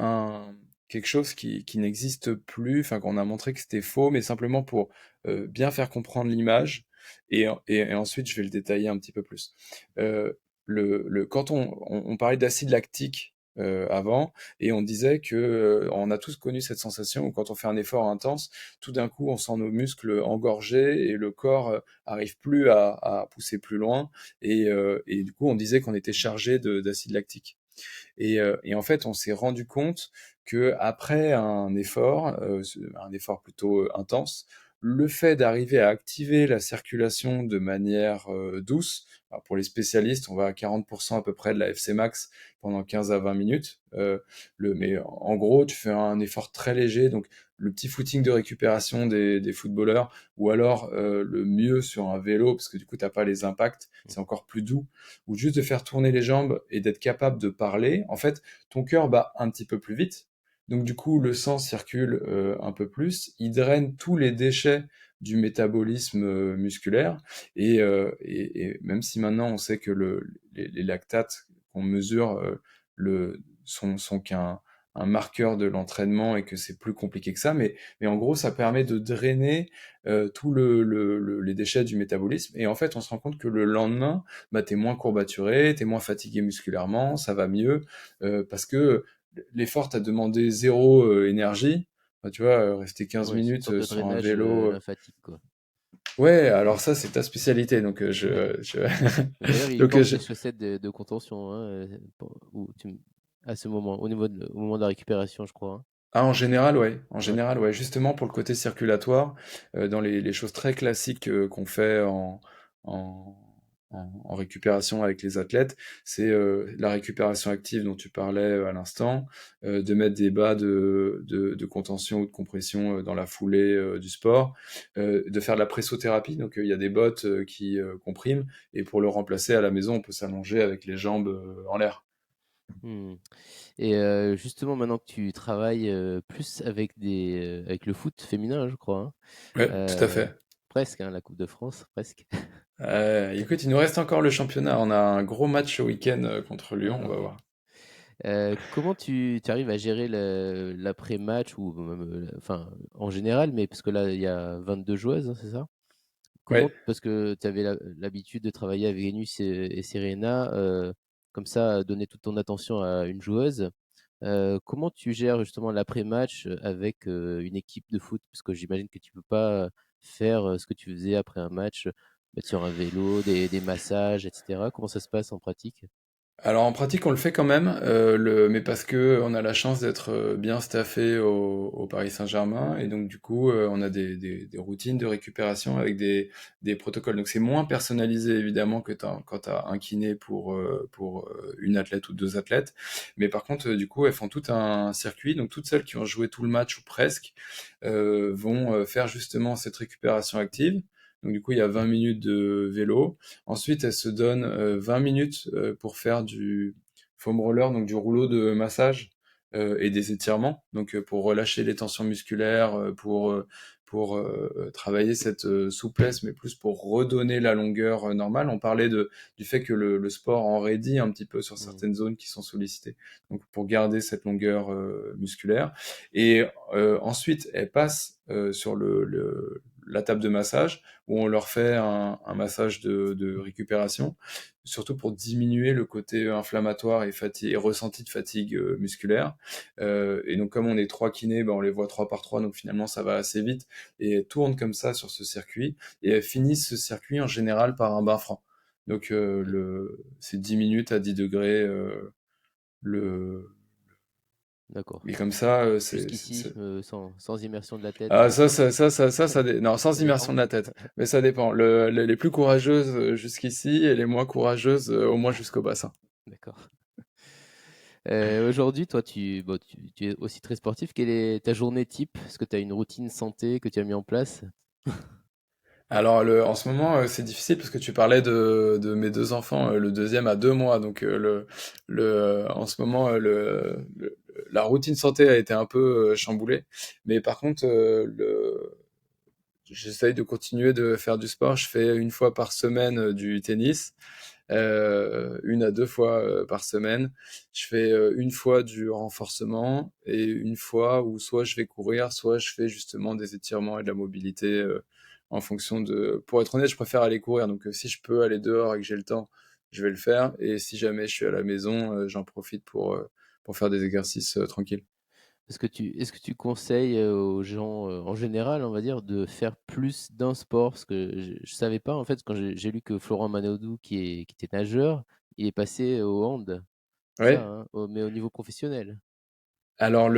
quelque chose qui n'existe plus, enfin qu'on a montré que c'était faux, mais simplement pour bien faire comprendre l'image, et ensuite je vais le détailler un petit peu plus. Quand on parlait d'acide lactique avant, et on disait que on a tous connu cette sensation où quand on fait un effort intense, tout d'un coup on sent nos muscles engorgés et le corps arrive plus à pousser plus loin et du coup, on disait qu'on était chargé d'acide lactique. Et en fait, on s'est rendu compte que après un effort plutôt intense, le fait d'arriver à activer la circulation de manière douce, alors pour les spécialistes, on va à 40% à peu près de la FC max pendant 15 à 20 minutes. Mais en gros, tu fais un effort très léger, donc le petit footing de récupération des footballeurs, ou alors le mieux sur un vélo, parce que du coup, tu n'as pas les impacts, c'est encore plus doux, ou juste de faire tourner les jambes et d'être capable de parler, en fait, ton cœur bat un petit peu plus vite. Donc du coup, le sang circule un peu plus, il draine tous les déchets du métabolisme musculaire, et même si maintenant on sait que les lactates qu'on mesure sont qu'un marqueur de l'entraînement et que c'est plus compliqué que ça, mais en gros, ça permet de drainer tous les déchets du métabolisme. Et en fait, on se rend compte que le lendemain, bah, t'es moins courbaturé, t'es moins fatigué musculairement, ça va mieux, parce que l'effort t'a demandé zéro énergie. Bah, tu vois, rester 15 Ouais, c'est une minutes sorte de sur un drainage vélo. lymphatique, quoi. Ouais, alors ça, c'est ta spécialité. Donc, D'ailleurs, ils donc portent des chaussettes de contention hein, à ce moment, au moment de la récupération, je crois. Hein. Ah, en général, ouais. En Ouais. général, ouais. Justement, pour le côté circulatoire, dans les choses très classiques qu'on fait en, en récupération avec les athlètes, c'est la récupération active dont tu parlais à l'instant, de mettre des bas de contention ou de compression dans la foulée du sport, de faire de la pressothérapie. Donc, il y a des bottes qui compriment, et pour le remplacer à la maison, on peut s'allonger avec les jambes en l'air. Hmm. Et justement, maintenant que tu travailles plus avec le foot féminin, je crois, hein, Ouais, tout à euh, fait. presque, hein, la Coupe de France, presque. Écoute, il nous reste encore le championnat. On a un gros match ce week-end contre Lyon, on va Ah. voir. Comment tu arrives à gérer l'après-match ou même, enfin, en général, mais parce que là, il y a 22 joueuses, hein, c'est ça? Comment Ouais. parce que tu avais l'habitude de travailler avec Vénus et Serena, comme ça, donner toute ton attention à une joueuse. Comment tu gères justement l'après-match, avec, une équipe de foot? Parce que j'imagine que tu peux pas faire, ce que tu faisais après un match, être sur un vélo, des massages et cetera. Comment ça se passe en pratique? Alors en pratique, on le fait quand même, mais parce que on a la chance d'être bien staffé au Paris Saint-Germain, et donc du coup, on a des routines de récupération avec des protocoles. Donc c'est moins personnalisé évidemment que quand tu as un kiné pour une athlète ou deux athlètes. Mais par contre, du coup, elles font tout un circuit. Donc toutes celles qui ont joué tout le match ou presque vont faire justement cette récupération active. Donc du coup, il y a 20 minutes de vélo. Ensuite, elle se donne 20 minutes pour faire du foam roller, donc du rouleau de massage et des étirements, donc pour relâcher les tensions musculaires, pour travailler cette souplesse, mais plus pour redonner la longueur normale. On parlait du fait que le sport en raidit un petit peu sur Mmh. certaines zones qui sont sollicitées, donc pour garder cette longueur musculaire. Et ensuite, elle passe sur la table de massage, où on leur fait un massage de récupération, surtout pour diminuer le côté inflammatoire et ressenti de fatigue musculaire. Et donc comme on est trois kinés, ben, on les voit trois par trois, donc finalement ça va assez vite, et elles tournent comme ça sur ce circuit, et elles finissent ce circuit en général par un bain franc. Donc c'est 10 minutes à 10 degrés. Le... D'accord. Et comme ça, Jusqu'ici, sans immersion de la tête, Ah, non, sans ça dépend? immersion de la tête. Mais ça dépend. Les plus courageuses jusqu'ici et les moins courageuses au moins jusqu'au bassin. D'accord. Aujourd'hui, toi, bon, tu es aussi très sportif. Quelle est ta journée type? Est-ce que tu as une routine santé que tu as mis en place? Alors, en ce moment, c'est difficile parce que tu parlais de mes deux enfants. Le deuxième a 2 mois, donc en ce moment, la routine santé a été un peu chamboulée. Mais par contre, j'essaye de continuer de faire du sport. Je fais une fois par semaine du tennis, une à deux fois par semaine. Je fais une fois du renforcement et une fois où soit je vais courir, soit je fais justement des étirements et de la mobilité en fonction de... Pour être honnête, je préfère aller courir. Donc si je peux aller dehors et que j'ai le temps, je vais le faire. Et si jamais je suis à la maison, j'en profite pour faire des exercices tranquilles. Est-ce que tu conseilles, aux gens, en général, on va dire, de faire plus d'un sport? Parce que je savais pas, en fait, quand j'ai lu que Florent Manodou, qui était nageur, il est passé au hand. C'est ça, Ouais. hein? Mais au niveau professionnel? Alors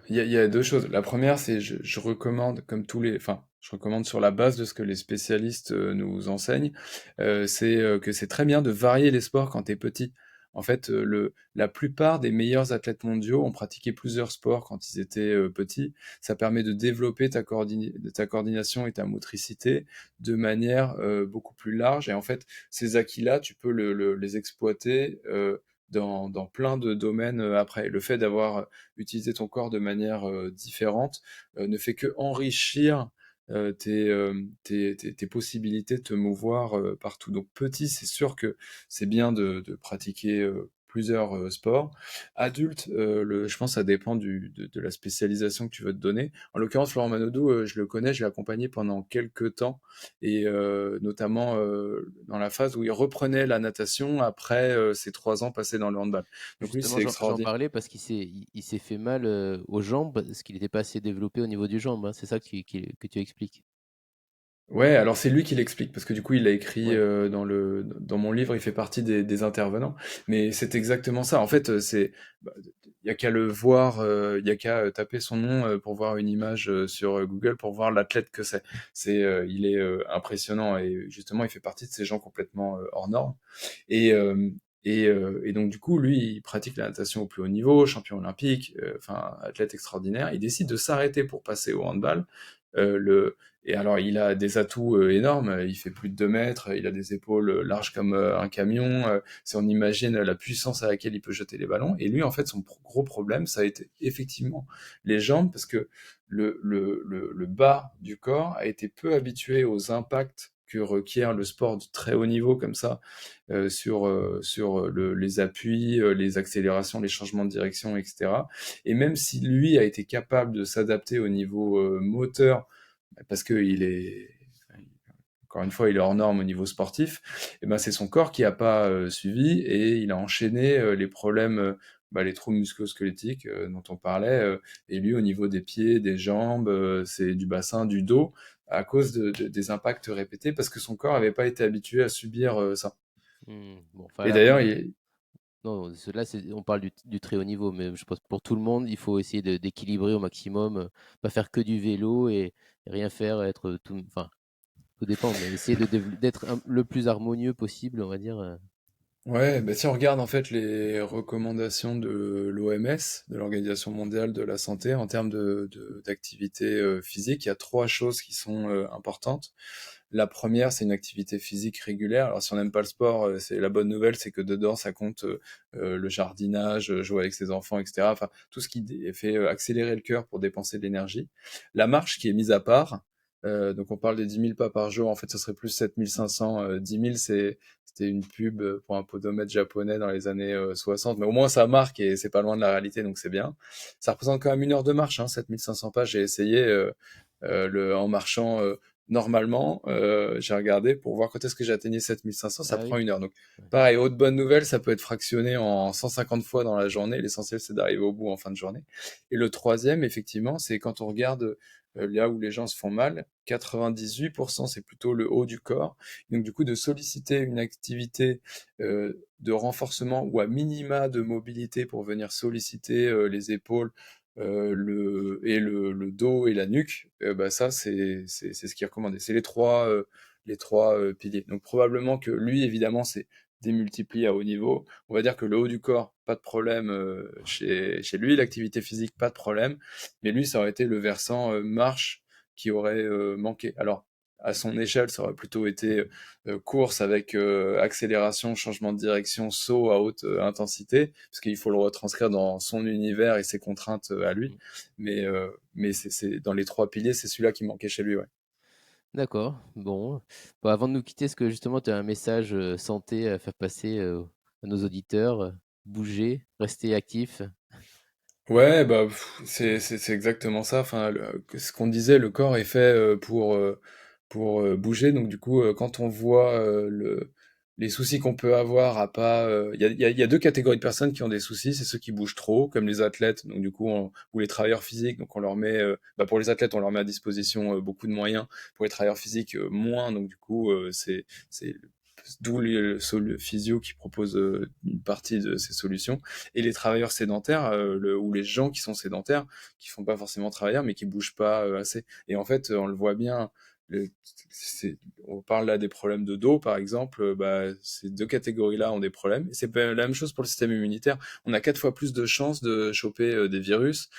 il y a deux choses. La première, c'est je recommande, comme enfin, je recommande sur la base de ce que les spécialistes nous enseignent, que c'est très bien de varier les sports quand tu es petit. En fait, la plupart des meilleurs athlètes mondiaux ont pratiqué plusieurs sports quand ils étaient petits. Ça permet de développer ta coordination et ta motricité de manière beaucoup plus large. Et en fait, ces acquis-là, tu peux les exploiter dans plein de domaines après. Le fait d'avoir utiliser ton corps de manière différente ne fait que enrichir tes possibilités de te mouvoir partout. Donc petit, c'est sûr que c'est bien de pratiquer plusieurs sports. Adulte, je pense que ça dépend de la spécialisation que tu veux te donner. En l'occurrence, Florent Manodou, je le connais, je l'ai accompagné pendant quelques temps, et notamment dans la phase où il reprenait la natation après ses 3 ans passés dans le handball. Donc lui, Justement, c'est j'en extraordinaire. parlais parce qu'il s'est fait mal, aux jambes, parce qu'il n'était pas assez développé au niveau du jambes, hein. C'est ça que tu expliques? Ouais, alors c'est lui qui l'explique, parce que du coup il l'a écrit Ouais. dans mon livre, il fait partie des intervenants, mais c'est exactement ça. En fait, bah, il y a qu'à le voir, il y a qu'à taper son nom pour voir une image sur Google, pour voir l'athlète que c'est. Il est impressionnant, et justement il fait partie de ces gens complètement hors normes. Et, et donc du coup, lui, il pratique la natation au plus haut niveau, champion olympique, enfin athlète extraordinaire. Il décide de s'arrêter pour passer au handball. Euh, le, et alors, il a des atouts énormes. Il fait plus de 2 mètres. Il a des épaules larges comme un camion. Si on imagine la puissance à laquelle il peut jeter les ballons. Et lui, en fait, son gros problème, ça a été effectivement les jambes, parce que le bas du corps a été peu habitué aux impacts que requiert le sport de très haut niveau comme ça, sur les appuis, les accélérations, les changements de direction, etc. Et même si lui a été capable de s'adapter au niveau moteur, parce qu'il est, encore une fois, il est hors norme au niveau sportif, et ben c'est son corps qui n'a pas suivi et il a enchaîné les problèmes, les troubles musculo-squelettiques dont on parlait, et lui au niveau des pieds, des jambes, c'est du bassin, du dos, à cause des impacts répétés, parce que son corps n'avait pas été habitué à subir ça. Bon, enfin Et là, d'ailleurs, non, là, on parle du très haut niveau, mais je pense que pour tout le monde, il faut essayer d'équilibrer au maximum, pas faire que du vélo et rien faire, être tout, enfin, tout dépend, mais essayer d'être le plus harmonieux possible, on va dire. Ouais, bah, si on regarde en fait les recommandations de l'OMS, de l'Organisation mondiale de la santé, en termes d'activité physique, il y a trois choses qui sont importantes. La première, c'est une activité physique régulière. Alors si on n'aime pas le sport, c'est la bonne nouvelle, c'est que dedans ça compte le jardinage, jouer avec ses enfants, etc. Enfin, tout ce qui fait accélérer le cœur pour dépenser de l'énergie. La marche qui est mise à part. Donc on parle des 10 000 pas par jour, en fait ce serait plus 7 500. 10 000 c'était une pub pour un podomètre japonais dans les années 60, mais au moins ça marque et c'est pas loin de la réalité, donc c'est bien. Ça représente quand même 1 heure de marche, hein, 7 500 pas. J'ai essayé en marchant normalement, j'ai regardé pour voir quand est-ce que j'ai atteigné 7 500, ça Ah prend oui. 1 heure. Donc Ouais. pareil, autre bonne nouvelle, ça peut être fractionné en 150 fois dans la journée. L'essentiel, c'est d'arriver au bout en fin de journée. Et le troisième, effectivement, c'est quand on regarde là où les gens se font mal, 98%, c'est plutôt le haut du corps. Donc du coup, de solliciter une activité de renforcement ou à minima de mobilité pour venir solliciter les épaules, le dos et la nuque, ça c'est ce qui est recommandé. C'est les trois piliers. Donc probablement que lui, évidemment, c'est démultiplié à haut niveau. On va dire que le haut du corps, pas de problème chez lui, l'activité physique, pas de problème, mais lui, ça aurait été le versant marche qui aurait manqué. Alors, à son échelle, ça aurait plutôt été course avec accélération, changement de direction, saut à haute intensité, parce qu'il faut le retranscrire dans son univers et ses contraintes à lui. Mm. Mais dans les trois piliers, c'est celui-là qui manquait chez lui, ouais. D'accord. Bon. Bon, avant de nous quitter, est-ce que justement tu as un message santé à faire passer à nos auditeurs? Bouger, rester actif. Ouais, c'est exactement ça. Enfin, ce qu'on disait, le corps est fait pour bouger. Donc du coup, quand on voit les soucis qu'on peut avoir à pas, il y a deux catégories de personnes qui ont des soucis. C'est ceux qui bougent trop, comme les athlètes. Donc du coup, ou les travailleurs physiques. Donc on leur met, pour les athlètes, on leur met à disposition beaucoup de moyens. Pour les travailleurs physiques, moins. Donc du coup, c'est d'où le physio qui propose une partie de ces solutions. Et les travailleurs sédentaires, ou les gens qui sont sédentaires, qui font pas forcément travailleurs, mais qui bougent pas assez. Et en fait, on le voit bien. le- on parle là des problèmes de dos, par exemple. Ces deux catégories-là ont des problèmes. Et c'est pas la même chose pour le système immunitaire. On a 4 fois plus de chances de choper des virus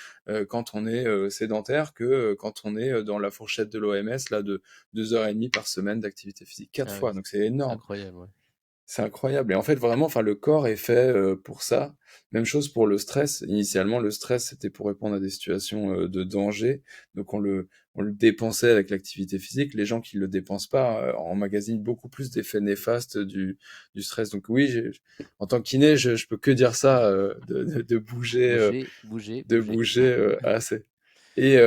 quand on est sédentaire que quand on est dans la fourchette de l'OMS là de 2 heures et demie par semaine d'activité physique. Quatre Ah oui, fois, donc c'est c'est énorme. incroyable. Ouais. C'est incroyable. Et en fait, vraiment, enfin, le corps est fait pour ça. Même chose pour le stress. Initialement, le stress, c'était pour répondre à des situations de danger. Donc, on le dépensait avec l'activité physique. Les gens qui le dépensent pas emmagasinent beaucoup plus d'effets néfastes du stress. Donc, oui, en tant que kiné, je peux que dire ça, de bouger, Bouger, bouger, de bouger. bouger assez. Et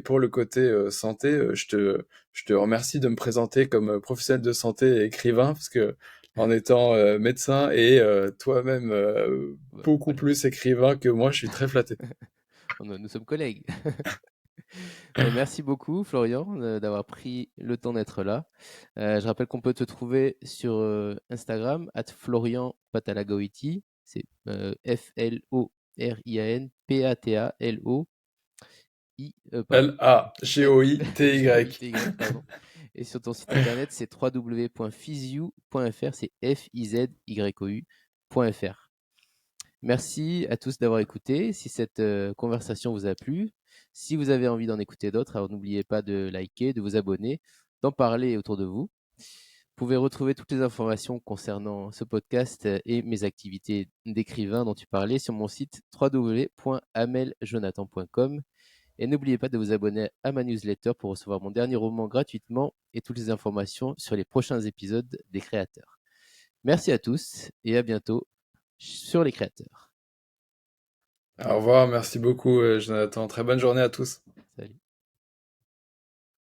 pour le côté santé, je te remercie de me présenter comme professionnel de santé et écrivain, parce que en étant médecin et toi-même Bah, beaucoup voilà. plus écrivain que moi, je suis très flatté. Nous sommes collègues. Merci beaucoup, Florian, d'avoir pris le temps d'être là. Je rappelle qu'on peut te trouver sur Instagram, @Florian Patalagoiti. C'est FLORIAN pardon, Lagoity. GOITY, pardon. Et sur ton site internet, c'est www.physiou.fr, c'est FIZYOU.fr. Merci à tous d'avoir écouté. Si cette conversation vous a plu, si vous avez envie d'en écouter d'autres, alors n'oubliez pas de liker, de vous abonner, d'en parler autour de vous. Vous pouvez retrouver toutes les informations concernant ce podcast et mes activités d'écrivain dont tu parlais sur mon site www.ameljonathan.com. Et n'oubliez pas de vous abonner à ma newsletter pour recevoir mon dernier roman gratuitement et toutes les informations sur les prochains épisodes des créateurs. Merci à tous et à bientôt sur les créateurs. Au revoir, merci beaucoup, Jonathan. Très bonne journée à tous.